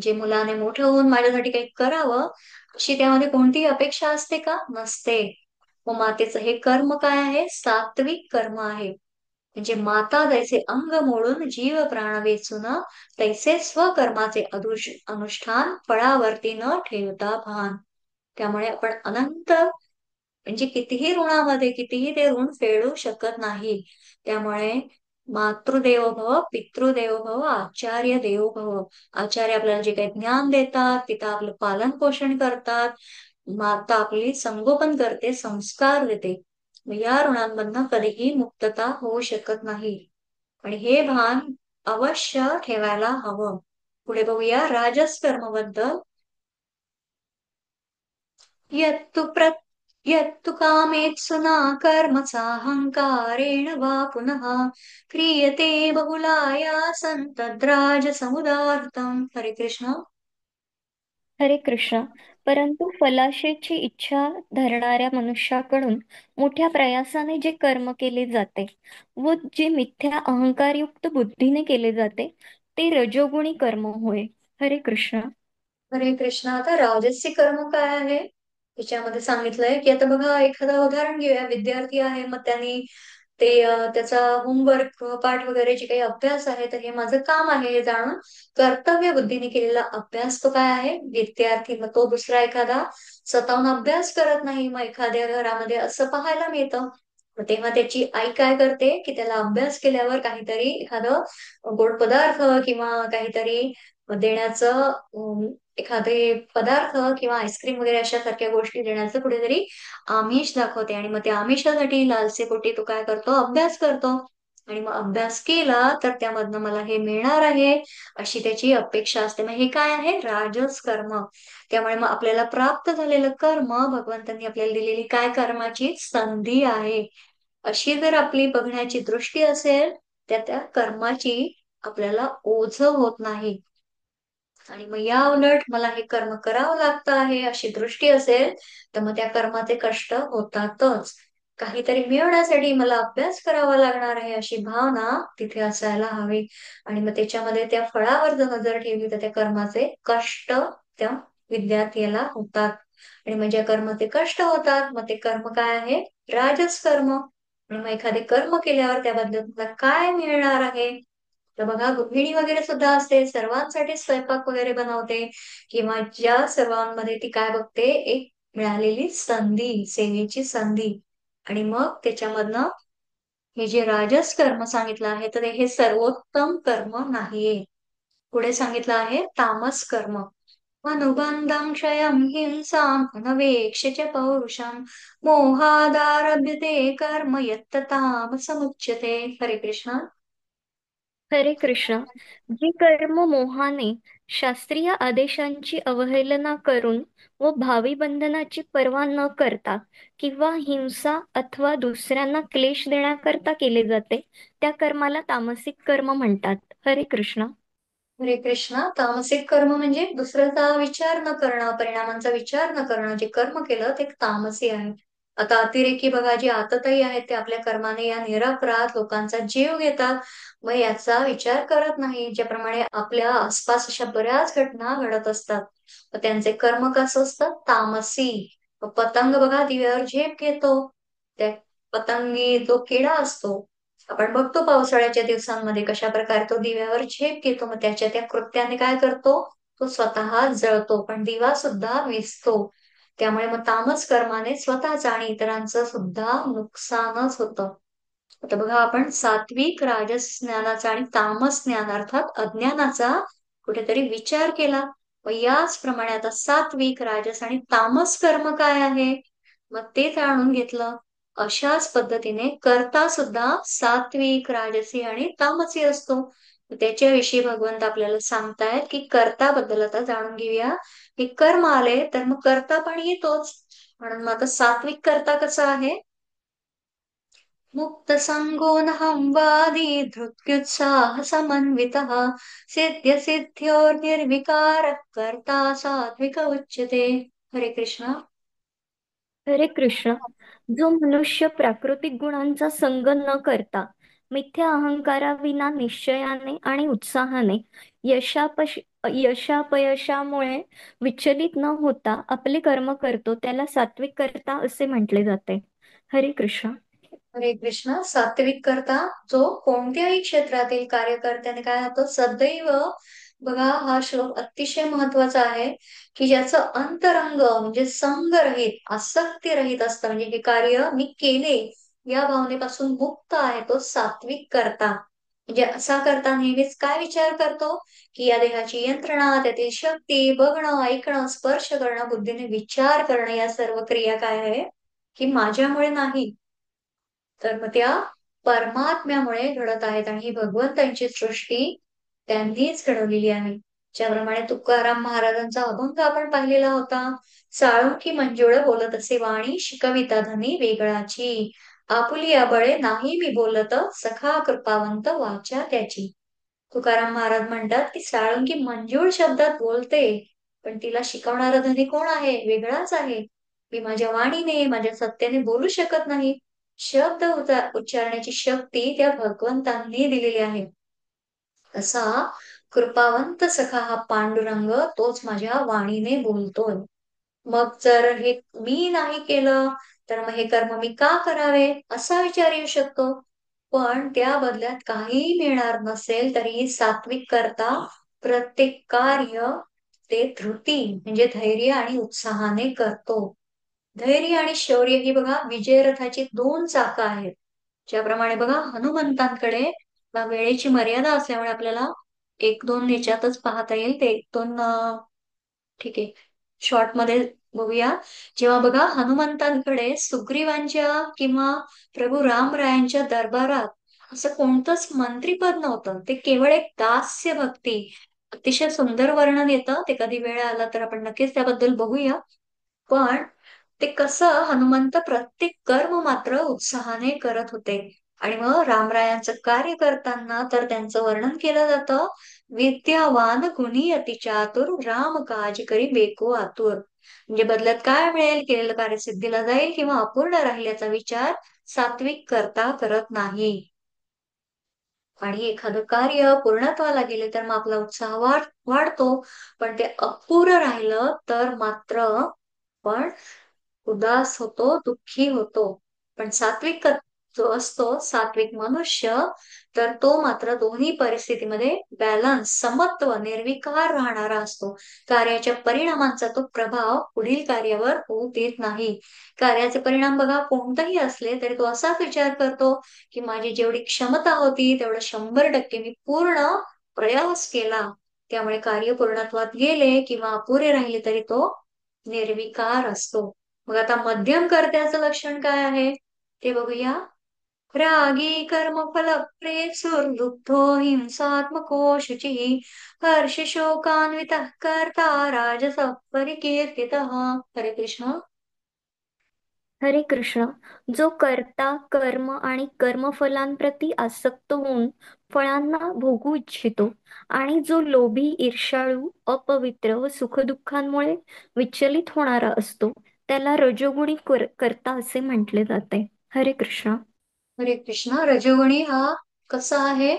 जे मुलाने मोठं होऊन माझ्यासाठी काही करावं अशी त्यामध्ये कोणतीही अपेक्षा असते का? नसते. मग मातेचं हे कर्म काय आहे? सात्विक कर्म आहे. म्हणजे माता जैसे अंग मोडून जीव प्राण वेचून तैसे स्वकर्माचे अनुष्ठान फळावरती न ठेवता भान. त्यामुळे आपण अनंत म्हणजे कितीही ऋणामध्ये कितीही ते ऋण फेडू शकत नाही. त्यामुळे मातृदेवो भव, पितृदेवो भव, आचार्य देवो भव. आचार्य आपल्याला जे काही ज्ञान देतात, पिता आपलं पालन पोषण करतात, माता आपली संगोपन करते, संस्कार देते. मग या ऋणांमधनं कधीही मुक्तता होऊ शकत नाही. आणि हे भान अवश्य ठेवायला हवं. पुढे बघूया राजस कर्मबद्दल. यत्तु प्र यत्तु कामेत्सुना कर्म साहंकारेण वा पुनः क्रियते बहुलायासं तद्राजसमुदाहृतम्. हरे कृष्ण. हरे कृष्ण. परंतु फलाशेची इच्छा धरणाऱ्या मनुष्याकडून मोठ्या प्रयासाने जे कर्म केले जाते व जे मिथ्या अहंकारयुक्त बुद्धीने केले जाते ते रजोगुणी कर्म होय. हरे कृष्ण. हरे कृष्ण. आता राजसी कर्म काय आहे? त्याच्यामध्ये सांगितलंय की आता बघा एखादं उदाहरण घेऊया. विद्यार्थी आहे, मग त्यांनी ते त्याचा होमवर्क, पाठ वगैरे जे काही अभ्यास आहे, तर हे माझं काम आहे हे जाणून कर्तव्य बुद्धीने केलेला अभ्यास तो काय आहे? विद्यार्थी. मग तो दुसरा एखादा स्वतःहून अभ्यास करत नाही, मग एखाद्या घरामध्ये असं पाहायला मिळतं. मग तेव्हा त्याची आई काय करते की त्याला अभ्यास केल्यावर काहीतरी एखादं गोड पदार्थ किंवा काहीतरी देण्याचं, एखादे पदार्थ किंवा आईस्क्रीम वगैरे अशा सारख्या गोष्टी देण्याचं कुठेतरी आमिष दाखवते. आणि मग त्या आमिषासाठी लालसेपोटी तो काय करतो? अभ्यास करतो. आणि मग अभ्यास केला तर त्यामधनं मला हे मिळणार आहे अशी त्याची अपेक्षा असते. मग हे काय आहे? राजस कर्म. त्यामुळे मग आपल्याला प्राप्त झालेलं कर्म भगवंतांनी आपल्याला दिलेली काय कर्माची संधी आहे अशी जर आपली बघण्याची दृष्टी असेल, त्या त्या कर्माची आपल्याला ओझं होत नाही. आणि मग या उलट मला हे कर्म करावं लागतं आहे अशी दृष्टी असेल, तर मग त्या कर्माचे कष्ट होतातच. काहीतरी मिळवण्यासाठी मला अभ्यास करावा लागणार आहे अशी भावना तिथे असायला हवी. आणि मग त्याच्यामध्ये त्या फळावर जर नजर ठेवली तर त्या कर्माचे कष्ट त्या विद्यार्थ्याला होतात. आणि मग ज्या कर्माचे कष्ट होतात मग ते कर्म काय आहे? राजस कर्म. आणि मग एखादे कर्म केल्यावर त्याबद्दल तुला काय मिळणार आहे? तर बघा, गृहिणी वगैरे सुद्धा असते, सर्वांसाठी स्वयंपाक वगैरे बनवते, किंवा ज्या सर्वांमध्ये ती काय बघते? एक मिळालेली संधी, सेवेची संधी. आणि मग त्याच्यामधनं हे जे राजस कर्म सांगितलं आहे तर हे सर्वोत्तम कर्म नाहीये. पुढे सांगितलं आहे तामस कर्म. अनुबंधं क्षयं हिंसां अनवेक्ष्य च पौरुषं मोहादारभ्यते कर्म यत्त तामसमुच्यते. हरे कृष्ण. हरे कृष्ण. जी कर्म मोहाने शास्त्रीय आदेशांची अवहेलना करून व भावी बंधनाची पर्वा न करता किंवा हिंसा अथवा दुसऱ्यांना क्लेश देण्याकरता केले जाते, त्या कर्माला तामसिक कर्म म्हणतात. हरे कृष्ण. हरे कृष्णा. तामसिक कर्म म्हणजे दुसऱ्याचा विचार न करणं, परिणामांचा विचार न करणं, जे कर्म केलं ते तामसी आहे. आता अतिरेकी बघा, जे आततायी आहेत ते आपल्या कर्माने या निरपराध लोकांचा जीव घेतात, मग याचा विचार करत नाही. ज्याप्रमाणे आपल्या आसपास अशा बऱ्याच घटना घडत असतात, मग त्यांचे कर्म कसं असतं? तामसी. मग पतंग बघा दिव्यावर झेप घेतो, त्या पतंगी जो किडा असतो, आपण बघतो पावसाळ्याच्या दिवसांमध्ये कशा प्रकारे तो दिव्यावर झेप घेतो, मग त्याच्या त्या कृत्याने काय करतो? तो स्वतः जळतो, पण दिवा सुद्धा विझतो. त्यामुळे मग तामस कर्माने स्वतःच आणि इतरांचं सुद्धा नुकसानच होतं. आता बघा, आपण सात्विक राजस ज्ञानाचा आणि तामस ज्ञान अर्थात अज्ञानाचा कुठेतरी विचार केला. व याच प्रमाणे आता सात्विक राजस आणि तामस कर्म काय आहे मग ते जाणून घेतलं. अशाच पद्धतीने कर्ता सुद्धा सात्विक राजसी आणि तामसी असतो. त्याच्याविषयी भगवंत आपल्याला सांगतायत की कर्ता बद्दल आता जाणून घेऊया. की कर्म आले तर मग कर्ता पण येतोच. म्हणून मग आता सात्विक कर्ता कसा आहे? मुक्त संगो न वादी धृत्युत्साह समन्वितः सिद्ध्य सिद्ध्योर निर्विकार कर्ता सात्विक उच्यते. हरे कृष्णा. हरे कृष्ण. जो मनुष्य प्राकृतिक गुणांचा संग न करता मिथ्या अहंकाराविना निश्चयाने आणि उत्साहाने यशापश यशापयशामुळे विचलित न होता आपले कर्म करतो, त्याला सात्विक कर्ता असे म्हटले जाते. हरे कृष्ण. हरे कृष्ण. सात्विक करता जो कोणत्याही क्षेत्रातील कार्यकर्त्याने काय होतं? सदैव बघा, हा श्लोक अतिशय महत्वाचा आहे. की ज्याचं अंतरंग म्हणजे संगरहित, आसक्ती रहित असतं, म्हणजे हे कार्य मी केले या भावनेपासून मुक्त आहे, तो सात्विक करता. म्हणजे असा करता नेहमीच काय विचार करतो? की या देहाची यंत्रणा, त्यातील शक्ती, बघणं, ऐकणं, स्पर्श करणं, बुद्धीने विचार करणं, या सर्व क्रिया काय आहे? की माझ्यामुळे नाही, तर मग त्या परमात्म्यामुळे घडत आहेत. आणि ही भगवंतांची सृष्टी त्यांनीच घडवलेली आहे. ज्याप्रमाणे तुकाराम महाराजांचा अभंग आपण पाहिलेला होता. साळुंकी मंजुळ बोलत असे वाणी शिकविता धनी वेगळाची, आपुली आबळे नाही मी बोलत सखा कृपावंत वाचा त्याची. तुकाराम महाराज म्हणतात की साळुंकी मंजूळ शब्दात बोलते, पण तिला शिकवणारा धनी कोण आहे? वेगळाच आहे. मी माझ्या वाणीने, माझ्या सत्याने बोलू शकत नाही. शब्द उच्चारण्याची शक्ती त्या भगवंतांनी दिलेली आहे. असा कृपावंत सखा हा पांडुरंग, तोच माझ्या वाणीने बोलतोय. मग जर हे मी नाही केलं तर मग हे कर्म मी का करावे असा विचार येऊ शकतो. पण त्या बदल्यात काहीही मिळणार नसेल तरी सात्विक करता प्रत्येक कार्य ते धृती म्हणजे धैर्य आणि उत्साहाने करतो. धैर्य आणि शौर्य ही बघा विजयरथाची दोन चाकं आहेत. ज्याप्रमाणे बघा हनुमंतांकडे वेळेची मर्यादा असल्यामुळे आपल्याला एक दोन ह्याच्यातच पाहता येईल. ते एक दोन ठीक आहे, शॉर्ट मध्ये बघूया. जेव्हा बघा हनुमंतांकडे सुग्रीवांच्या किंवा प्रभू रामरायांच्या दरबारात असं कोणतंच मंत्रीपद नव्हतं. ते केवळ एक दास्य भक्ती. अतिशय सुंदर वर्णन येतं, ते कधी वेळ आला तर आपण नक्कीच त्याबद्दल बघूया. पण ते कसं हनुमंत प्रत्येक कर्म मात्र उत्साहाने करत होते. आणि मग रामरायांचं कार्य करताना तर त्यांचं वर्णन केलं जातं, विद्यावान गुणी अति चातुर राम काज करी बेको आतुर. म्हणजे बदल्यात काय मिळेल, केलेलं कार्य सिद्धीला जाईल किंवा अपूर्ण राहिल्याचा विचार सात्विक करता करत नाही. आणि एखादं कार्य पूर्णत्वाला गेले तर मग आपला उत्साह वाढतो. पण ते अपुरं राहिलं तर मात्र पण उदास होतो, दुःखी होतो. पण सात्विक जो असतो, सात्विक मनुष्य, तर तो मात्र दोन्ही परिस्थितीमध्ये बॅलन्स, समत्व, निर्विकार राहणारा असतो. कार्याच्या परिणामांचा तो प्रभाव पुढील कार्यावर होऊ देत नाही. कार्याचे परिणाम बघा कोणताही असले तरी तो असाच विचार करतो की माझी जेवढी क्षमता होती तेवढं 100% मी पूर्ण प्रयास केला. त्यामुळे कार्य पूर्णत्वात गेले किंवा अपुरे राहिले तरी तो निर्विकार असतो. मग आता मध्यम कर्त्याचं लक्षण काय आहे ते बघूया. रागी कर्मफल प्रेसुर्लुब्धो हिंसात्मको शुचिः हर्ष शोकान्वितः कर्ता राजस परिकीर्तितः. हरे कृष्ण. हरे कृष्ण. जो कर्ता कर्म आणि कर्मफलांप्रती आसक्त होऊन फळांना भोगू इच्छितो आणि जो लोभी, ईर्ष्याळू, अपवित्र व सुखदुःखांमुळे विचलित होणारा असतो, त्याला रजोगुणी कर्ता असे म्हटले जाते. हरे कृष्ण. हरे कृष्णा. रजोगुणी हा कसा आहे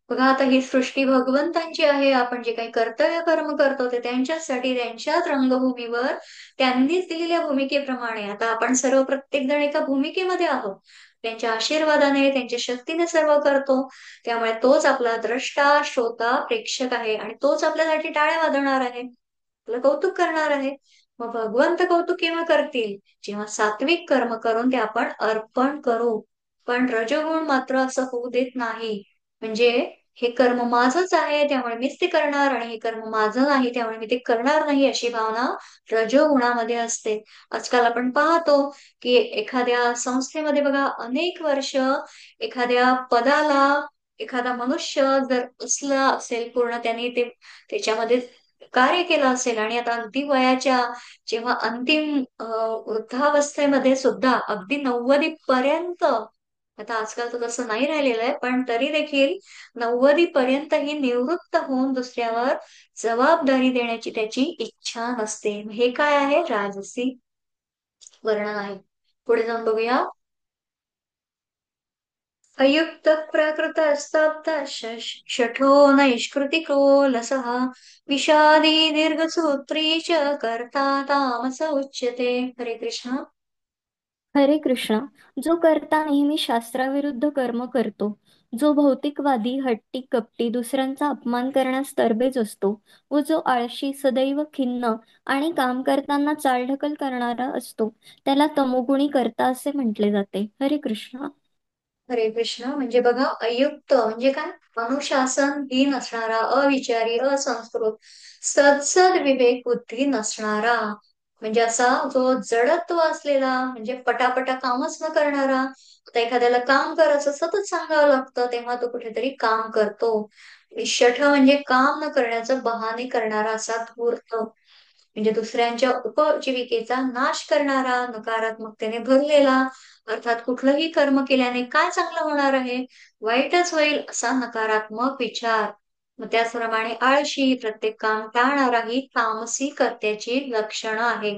बघा, आता ही सृष्टी भगवंतांची आहे. आपण जे काही कर्तव्य कर्म करतो ते त्यांच्यासाठी, त्यांच्याच रंगभूमीवर त्यांनीच दिलेल्या भूमिकेप्रमाणे. आता आपण सर्व प्रत्येक जण एका भूमिकेमध्ये आहोत. त्यांच्या आशीर्वादाने, त्यांच्या शक्तीने सर्व करतो. त्यामुळे तोच आपला द्रष्टा, श्रोता, प्रेक्षक आहे आणि तोच आपल्यासाठी टाळ्या वाजवणार आहे, आपलं कौतुक करणार आहे. मग भगवंत कौतुक केव्हा करतील? जेव्हा सात्विक कर्म करून ते आपण अर्पण करू. पण रजोगुण मात्र असं होऊ देत नाही. म्हणजे हे कर्म माझंच आहे त्यामुळे मीच ते करणार, आणि हे कर्म माझं नाही त्यामुळे मी ते करणार नाही, अशी भावना रजोगुणामध्ये असते. आजकाल आपण पाहतो की एखाद्या संस्थेमध्ये बघा, अनेक वर्ष एखाद्या पदाला एखादा मनुष्य जर असला असेल, पूर्ण त्यांनी ते त्याच्यामध्ये कार्य केलं असेल, आणि आता अगदी वयाच्या जेव्हा अंतिम वृद्धावस्थेमध्ये सुद्धा अगदी 90 पर्यंत, आता आजकाल तर तसं नाही राहिलेलं आहे, पण तरी देखील 90 पर्यंतही निवृत्त होऊन दुसऱ्यावर जबाबदारी देण्याची त्याची इच्छा नसते. हे काय आहे? राजसी वर्णन आहे. पुढे जाऊन बघूया. अयुक्त प्रकृत स्तब्ध शठो नैष्कृतिको लसः विषादी दीर्घसूत्री च कर्ता तामस उच्यते. हरे कृष्ण. हरे कृष्ण. जो कर्ता नेहमी शास्त्राविरुद्ध कर्म करतो, जो भौतिकवादी, हट्टी, कपटी, दुसऱ्यांचा अपमान करण्यास तरबेज असतो व जो आळशी, सदैव खिन्न आणि काम करताना चालढकल करणारा असतो, त्याला तमोगुणी कर्ता असे म्हटले जाते. हरे कृष्ण. हरे कृष्ण. म्हणजे बघा, अयुक्त म्हणजे काय? अनुशासनहीन असणारा, अविचारी, असंस्कृत, सदसद विवेक बुद्धी नसणारा, म्हणजे असा जो जडत्व असलेला, म्हणजे पटापटा कामच न करणारा. आता एखाद्याला काम कर असं सतत सांगावं लागतं तेव्हा तो कुठेतरी काम करतो. शठ म्हणजे काम न करण्याचं बहाणे करणारा, असा धूर्त, म्हणजे दुसऱ्यांच्या उपजीविकेचा नाश करणारा, नकारात्मकतेने भरलेला. अर्थात कुठलंही कर्म केल्याने काय चांगलं होणार आहे, वाईटच होईल असा नकारात्मक विचार. मग त्याचप्रमाणे आळशी, प्रत्येक काम टाळणारा, ही तामसी कर्त्याची लक्षणं आहे.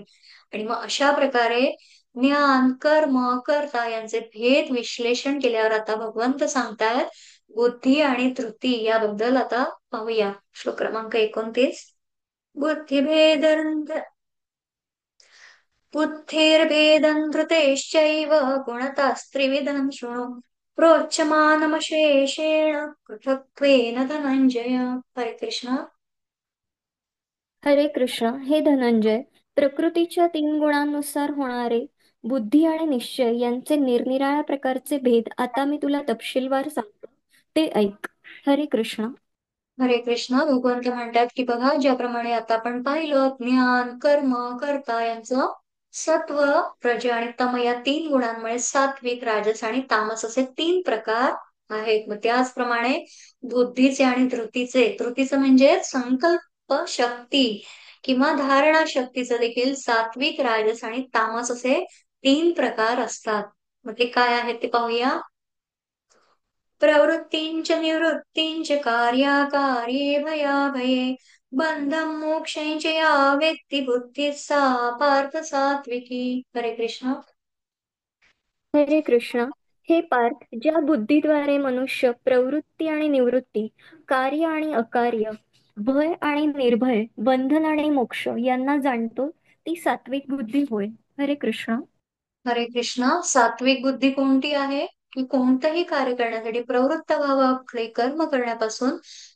आणि मग अशा प्रकारे ज्ञान, कर्म, कर्ता यांचे भेद विश्लेषण केल्यावर आता भगवंत सांगतायत बुद्धी आणि धृती याबद्दल. आता पाहूया श्लोक क्रमांक 29. बुद्धिभेद बुद्धिर्भेदं धृतेश्चैव गुणतास्त्रिविधं शृणु प्रोच्यमानमशेषेण पृथक्त्वेन धनंजय. हरे कृष्ण. हरे कृष्ण. हे धनंजय, प्रकृतीच्या 3 गुणांनुसार होणारे बुद्धी आणि निश्चय यांचे निरनिराळ्या प्रकारचे भेद आता मी तुला तपशीलवार सांगतो, ते ऐक. हरे कृष्ण. हरे कृष्ण. भगवंत म्हणतात की बघा, ज्याप्रमाणे आता आपण पाहिलं, ज्ञान, कर्म, कर्ता यांचं सत्व, प्रज आणि तम या 3 गुणांमुळे सात्विक, राजस आणि तामस असे 3 प्रकार आहेत. मग त्याचप्रमाणे बुद्धीचे आणि धृतीचं म्हणजे संकल्प शक्ती किंवा धारणा शक्तीचं देखील सात्विक, राजस आणि तामस असे 3 प्रकार असतात. मग ते काय आहेत ते पाहूया. प्रवृत्तींच निवृत्तींच कार्याकार्ये भयाभये बंधम मोक्षेंच या व्यक्ती बुद्धी सा पार्थ सात्विकी. हरे कृष्ण. हरे कृष्ण. हे पार्थ, ज्या बुद्धीद्वारे मनुष्य प्रवृत्ती आणि निवृत्ती, कार्य आणि अकार्य, भय आणि निर्भय, बंधन आणि मोक्ष यांना जाणतो, ती सात्विक बुद्धी होय. हरे कृष्ण. हरे कृष्णा. सात्विक बुद्धी कोणती आहे? की कोणतंही कार्य करण्यासाठी प्रवृत्त व्हावं, आपले कर्म करण्यापासून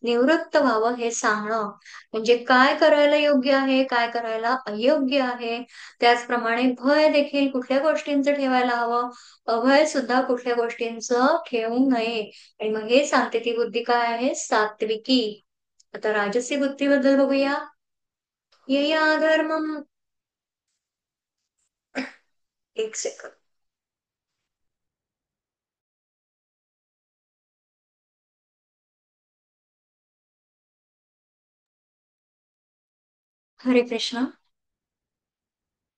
निवृत्त व्हावं हे सांगणं. म्हणजे काय करायला योग्य आहे, काय करायला अयोग्य आहे. त्याचप्रमाणे भय देखील कुठल्या गोष्टींचं ठेवायला हवं, अभय सुद्धा कुठल्या गोष्टींचं ठेवू नये. आणि मग हे सांगते ती बुद्धी काय आहे, सात्विकी. आता राजसी बुद्धीबद्दल बघूया. यया धर्मम. एक सेकंद. हरे कृष्ण.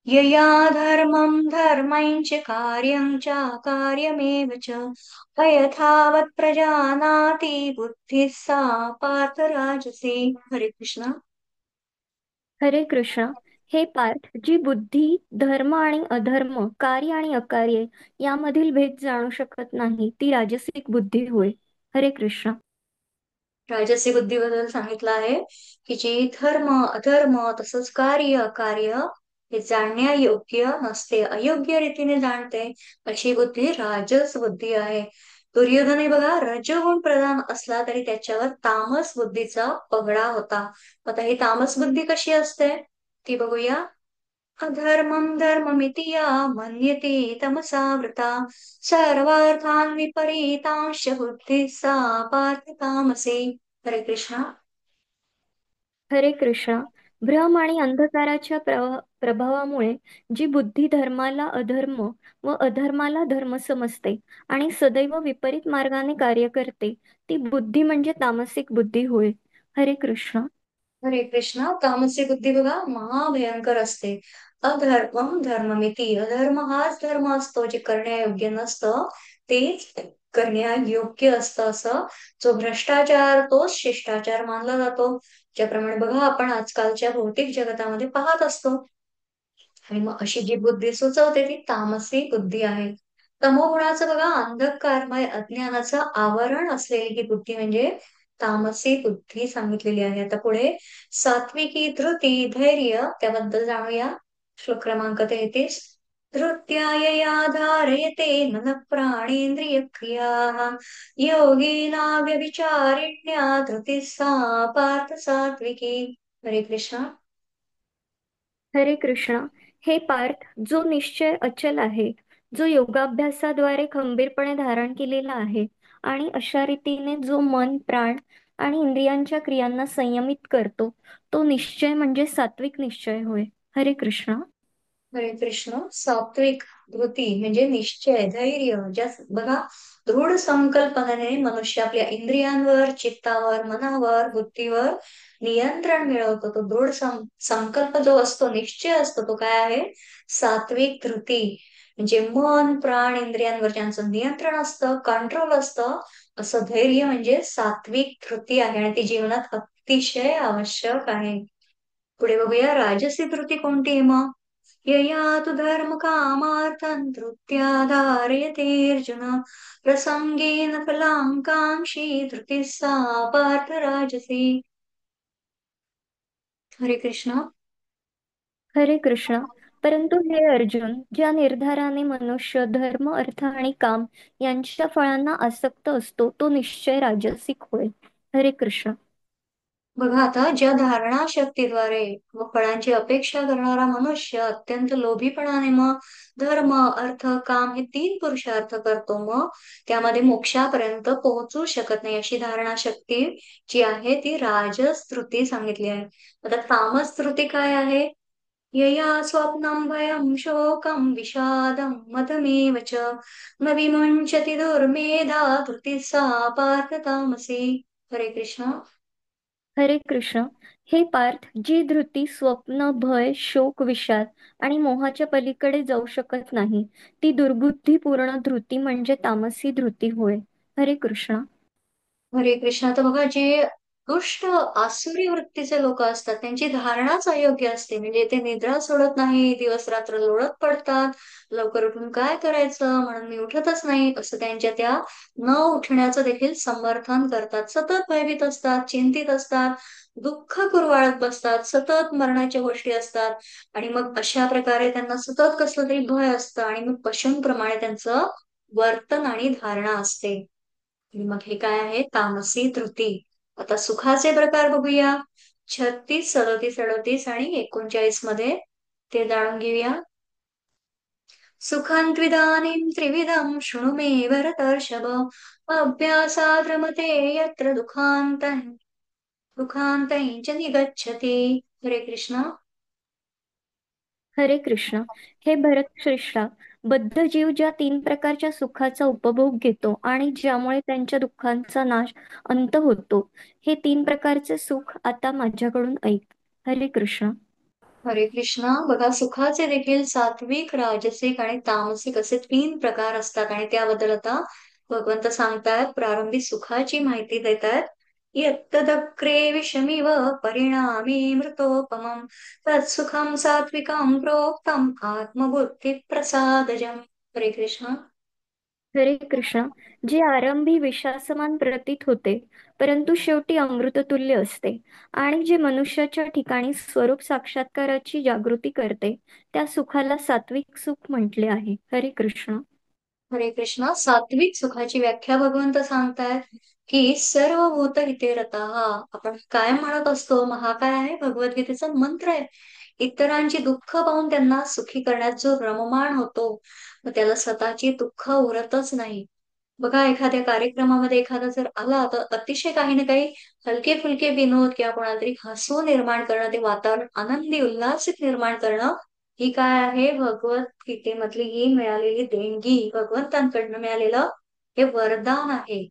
यया धर्मं धर्मञ्च कार्यं च कार्यमेव च अयथावत् प्रजानाति बुद्धिः सा पार्थ राजसी. हरे कृष्ण. हरे कृष्ण. हे पार्थ, जी बुद्धी धर्म आणि अधर्म, कार्य आणि अकार्य यामधील भेद जाणू शकत नाही, ती राजसिक बुद्धी होय. हरे कृष्ण. राजसी बुद्धीबद्दल सांगितलं आहे की जी धर्म अधर्म तसंच कार्य अकार्य हे जाणण्यायोग्य नसते, अयोग्य रीतीने जाणते, अशी बुद्धी राजस बुद्धी आहे. दुर्योधन हे बघा रजोगुण प्रधान असला तरी त्याच्यावर तामस बुद्धीचा पगडा होता. आता ही तामस बुद्धी कशी असते ती बघूया. अधर्मं धर्ममिति या मन्यते तमसावृता सर्वार्थान् विपरीतांश बुद्धिः सा पार्थ तामसी. हरे कृष्णा. हरे कृष्ण. भ्रम आणि अंधकाराच्या प्रभावामुळे जी बुद्धी धर्माला अधर्म व अधर्माला धर्म समजते आणि सदैव विपरीत मार्गाने कार्य करते, ती बुद्धी म्हणजे तामसिक बुद्धी होय. हरे कृष्ण. हरे कृष्णा. तामसी बुद्धी बघा महाभयंकर असते. अधर्मम धर्ममिती, अधर्म हाच धर्म असतो जे करण्यायोग्य नसतं, तेच करण्यायोग्य असतं. असं जो भ्रष्टाचार तोच शिष्टाचार मानला जातो. ज्याप्रमाणे बघा आपण आजकालच्या भौतिक जगतामध्ये पाहत असतो. आणि मग अशी जी बुद्धी सुचवते ती तामसी बुद्धी आहे. तमोगुणाचं बघा अंधकारमय अज्ञानाचं आवरण असलेली ही बुद्धी म्हणजे तामसी बुद्धी सांगितलेली आहे. आता पुढे सात्विकी धृती धैर्य त्याबद्दल जाणूया. श्लोक क्रमांक 33. धृत्यायया धारयते मन प्राणेंद्रिय क्रिया योगिना व्यभिचारिण्या धृती सा पार्थ सात्विकी. हरे कृष्ण. हरे कृष्ण. हे पार्थ, जो निश्चय अचल आहे, जो योगाभ्यासाद्वारे खंबीरपणे धारण केलेला आहे आणि अशा रीतीने जो मन, प्राण आणि इंद्रियांच्या क्रियांना संयमित करतो, तो निश्चय म्हणजे सात्विक निश्चय होय. हरे कृष्ण. हरे कृष्ण. सात्विक धृती म्हणजे निश्चय धैर्य, ज्या बघा दृढ संकल्पनेने मनुष्य आपल्या इंद्रियांवर, चित्तावर, मनावर, बुद्धीवर नियंत्रण मिळवतो. तो दृढ संकल्प जो असतो, निश्चय असतो, तो काय आहे, सात्विक धृती. म्हणजे मन प्राण इंद्रियांवर ज्यांचं नियंत्रण असतं, कंट्रोल असतं, असं धैर्य म्हणजे सात्विक धृती आहे आणि ती जीवनात अतिशय आवश्यक आहे. पुढे बघूया राजसी धृती कोणती आहे मग. यया तु धर्मकामार्थं धृत्या धारयते अर्जुन प्रसंगेन फलांकांक्षी धृतिः सा पार्थ राजसी. हरे कृष्ण. हरे कृष्ण. परंतु हे अर्जुन, ज्या निर्धाराने मनुष्य धर्म, अर्थ आणि काम यांच्या फळांना आसक्त असतो, तो निश्चय राजसिक होय. हरे कृष्ण. बघा आता ज्या धारणा शक्तीद्वारे व फळांची अपेक्षा करणारा मनुष्य अत्यंत लोभीपणाने मग धर्म अर्थ काम हे 3 पुरुषार्थ करतो, मग त्यामध्ये मोक्षापर्यंत पोहोचू शकत नाही. अशी धारणा शक्ती जी आहे ती राजस धृती सांगितली आहे. आता तामस धृती काय आहे. यया स्वप्नं भयं शोकं विषादं मदमेव च न विमुञ्चति दुर्मेधा धृतिः सा पार्थ तामसी. हरे कृष्ण. हरे कृष्ण. हे पार्थ, जी धृती स्वप्न, भय, शोक, विषाद आणि मोहाच्या पलीकडे जाऊ शकत नाही, ती दुर्बुद्धीपूर्ण धृती म्हणजे तामसी धृती होय. हरे कृष्ण. हरे कृष्ण. तर बघा, जे दुष्ट आसुरी वृत्तीचे लोक असतात त्यांची धारणाच अयोग्य असते. म्हणजे ते निद्रा सोडत नाही, दिवस रात्र लोळत पडतात. लवकर उठून काय करायचं म्हणून मी उठतच नाही असं त्यांच्या त्या न उठण्याचं देखील समर्थन करतात. सतत भयभीत असतात, चिंतित असतात, दुःख कुरवाळत बसतात, सतत मरणाच्या गोष्टी असतात. आणि मग अशा प्रकारे त्यांना सतत कसलं तरी भय असतं आणि मग पशूंप्रमाणे त्यांचं वर्तन आणि धारणा असते. आणि मग हे काय आहे? तामसी धृती. आता सुखाचे प्रकार बघूया. 36, 37, 38 आणि 39 मध्ये ते जाणून घेऊया. सुखं त्विदानीं त्रिविधं शृणु मे भरतर्षभ. अभ्यासाद् रमते यत्र दुःखान्तैः च निगच्छति. हरे कृष्ण. हरे कृष्ण. हे भरत श्रेष्ठा, बद्ध जीव ज्या तीन प्रकारच्या सुखाचा उपभोग घेतो आणि ज्यामुळे त्यांच्या दुःखांचा नाश अंत होतो, हे तीन प्रकारचे सुख आता माझ्याकडून ऐक. हरे कृष्ण. हरे कृष्णा. बघा, सुखाचे देखील सात्विक, राजसिक आणि तामसिक असे 3 प्रकार असतात आणि त्याबद्दल आता भगवंत सांगतायत. प्रारंभी सुखाची माहिती देतात. यत्तदग्रे विषमिव परिणामी मृतोपमं तत्सुखं सात्विकं प्रोक्तम आत्मबुद्धी प्रसादजम. हरे कृष्ण. हरे कृष्ण. जे आरंभी विषासमान प्रतीत होते, परंतु शेवटी अमृततुल्य असते आणि जे मनुष्याच्या ठिकाणी स्वरूप साक्षात्काराची जागृती करते, त्या सुखाला सात्विक सुख म्हटले आहे. हरे कृष्ण. हरे कृष्णा. सात्विक सुखाची व्याख्या भगवंत सांगतायत की सर्व भूत हिते रताः. आपण काय म्हणत असतो? हा काय आहे? भगवद्गीतेचा मंत्र आहे. इतरांची दुःख पाहून त्यांना सुखी करण्यात जो रममाण होतो, मग त्याला स्वतःची दुःख उरतच नाही. बघा, एखाद्या कार्यक्रमामध्ये एखादा जर आला तर अतिशय काही ना काही हलके फुलके विनोद किंवा कोणाला तरी हसू निर्माण करणं, ते वातावरण आनंदी उल्हासित निर्माण करणं, ही काय आहे? भगवद्गीतेमधली ही मिळालेली देणगी, भगवंतांकडनं मिळालेलं हे वरदान आहे.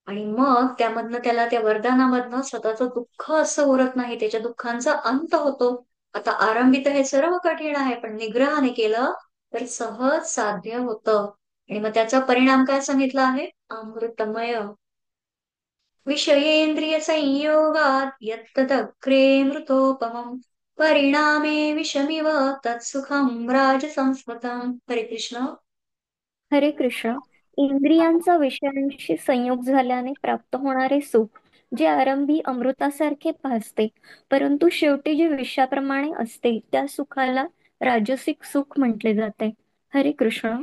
आणि मग त्यामधनं त्याला त्या वरदानामधनं स्वतःचं दुःख असं उरत नाही, त्याच्या दुःखांचा अंत होतो. आता आरंभी तर हे सर्व कठीण आहे, पण निग्रहाने केलं तर सहज साध्य होतं. आणि मग त्याचा परिणाम काय सांगितला आहे? अमृतमय. विषयेंद्रिय संयोगात यत्तदग्रे मृतोपमं परिणामे विषमिव तत्सुखं राजसंस्मृतम्. हरे कृष्ण. हरे कृष्ण. इंद्रियांचा विषयांशी संयोग झाल्याने प्राप्त होणारे सुख, जे आरंभी अमृतासारखे भासते, परंतु शेवटी जे विषाप्रमाणे असते, त्या सुखाला राजसिक सुख म्हटले जाते. हरे कृष्ण.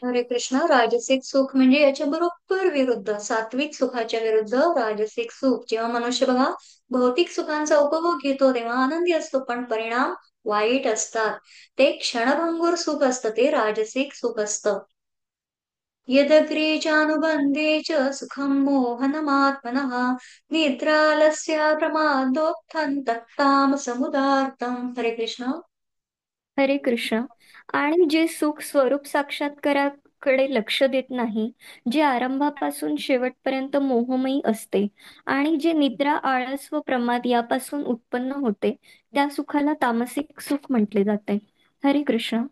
हरे कृष्ण. राजसिक सुख म्हणजे याच्या बरोबर विरुद्ध, सात्विक सुखाच्या विरुद्ध राजसिक सुख. जेव्हा मनुष्य बघा भौतिक सुखांचा उपभोग घेतो तेव्हा आनंदी असतो, पण परिणाम वाईट असतात. ते क्षणभंगुर सुख असतं, ते राजसिक सुख असतं. यदग्रे चानुबन्धे च सुखं मोहनमात्मनः निद्रालस्य प्रमादोत्थं तत्तामसमुदार्तम्. हरे कृष्ण. हरे कृष्ण. आणि जे सुख स्वरूप साक्षात्काराकडे लक्ष देत नाही, जे आरंभापासून शेवटपर्यंत मोहमयी असते आणि जे निद्रा, आळस व प्रमाद यापासून उत्पन्न होते, त्या सुखाला तामसिक सुख म्हटले जाते. हरे कृष्ण.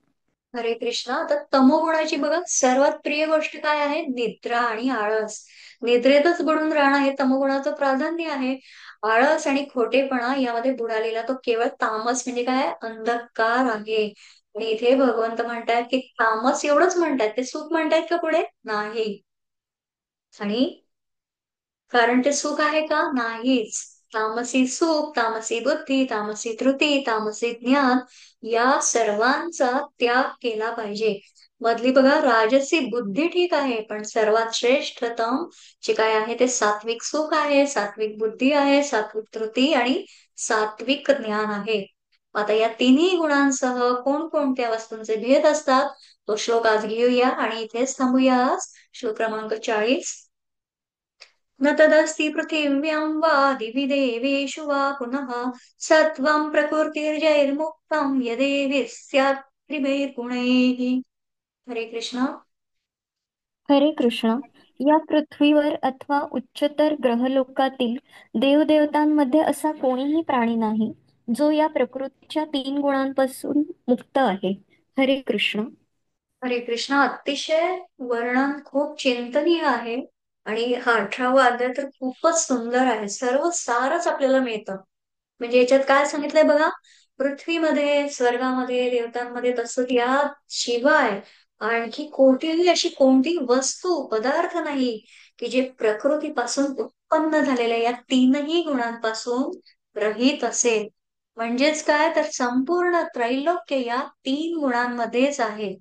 हरे कृष्णा. तर तमोगुणाची बघा सर्वात प्रिय गोष्ट काय आहे? निद्रा आणि आळस. निद्रेतच बुडून राहणं हे तमोगुणाचं प्राधान्य आहे. आळस आणि खोटेपणा यामध्ये बुडालेला तो केवळ तामस म्हणजे काय? अंधकार आहे. आणि इथे भगवंत म्हणतात की तामस एवढंच म्हणतात, ते सुख म्हणतायत का पुढे? नाही. आणि कारण ते सुख आहे का? नाहीच. तामसी सुख, तामसी बुद्धी, तामसी धृती, तामसी ज्ञान या सर्वांचा त्याग केला पाहिजे. मधली बघा राजसी बुद्धी ठीक आहे, पण सर्वात श्रेष्ठतम जे काय आहे ते सात्विक सुख आहे, सात्विक बुद्धी आहे, सात्विक धृती आणि सात्विक ज्ञान आहे. आता या तिन्ही गुणांसह कोणकोणत्या वस्तूंचे भेद असतात तो श्लोक आज घेऊया आणि इथेच थांबूया आज. श्लोक क्रमांक 40. न तदस्ति पृथिव्यां वा दिवि देवेषु वा पुनः सत्त्वं प्रकृतिर्जैर्मुक्तं यदेवि स्यात् त्रिभिर्गुणैः। हरे कृष्ण। हरे कृष्ण. या पृथ्वीवर अथवा उच्चतर ग्रहलोकातील देवदेवतांमध्ये असा कोणीही प्राणी नाही जो या प्रकृतीच्या 3 गुणांपासून मुक्त आहे. हरे कृष्ण. हरे कृष्ण. अतिशय वर्णन खूप चिंतनीय आहे. आणि हा 18वा अध्याय तर खूपच सुंदर आहे. सर्व सारच आपल्याला मिळतं. म्हणजे याच्यात काय सांगितलंय बघा, पृथ्वीमध्ये, स्वर्गामध्ये, देवतांमध्ये, तसंच या शिवाय आणखी कोणतीही अशी कोणती वस्तू, पदार्थ नाही की जे प्रकृतीपासून उत्पन्न झालेल्या या तीनही गुणांपासून रहित असेल. म्हणजेच काय, तर संपूर्ण त्रैलोक्य या 3 गुणांमध्येच आहे.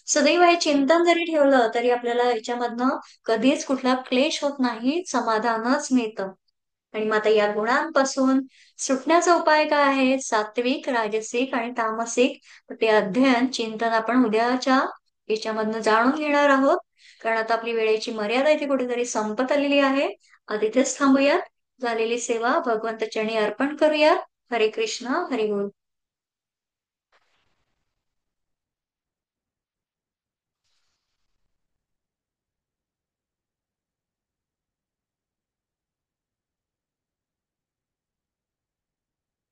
सदैव हे चिंतन जरी ठेवलं तरी आपल्याला याच्यामधनं कधीच कुठला क्लेश होत नाही, समाधानच मिळतं. आणि मग आता या गुणांपासून सुटण्याचा उपाय काय आहे? सात्विक, राजसिक आणि तामसिक ते अध्ययन, चिंतन आपण उद्याच्या याच्यामधनं जाणून घेणार आहोत. कारण आता आपली वेळेची मर्यादा इथे कुठेतरी संपत आलेली आहे. आता इथेच थांबूयात. झालेली सेवा भगवंत चरणी अर्पण करूयात. हरे कृष्ण, हरी बोल.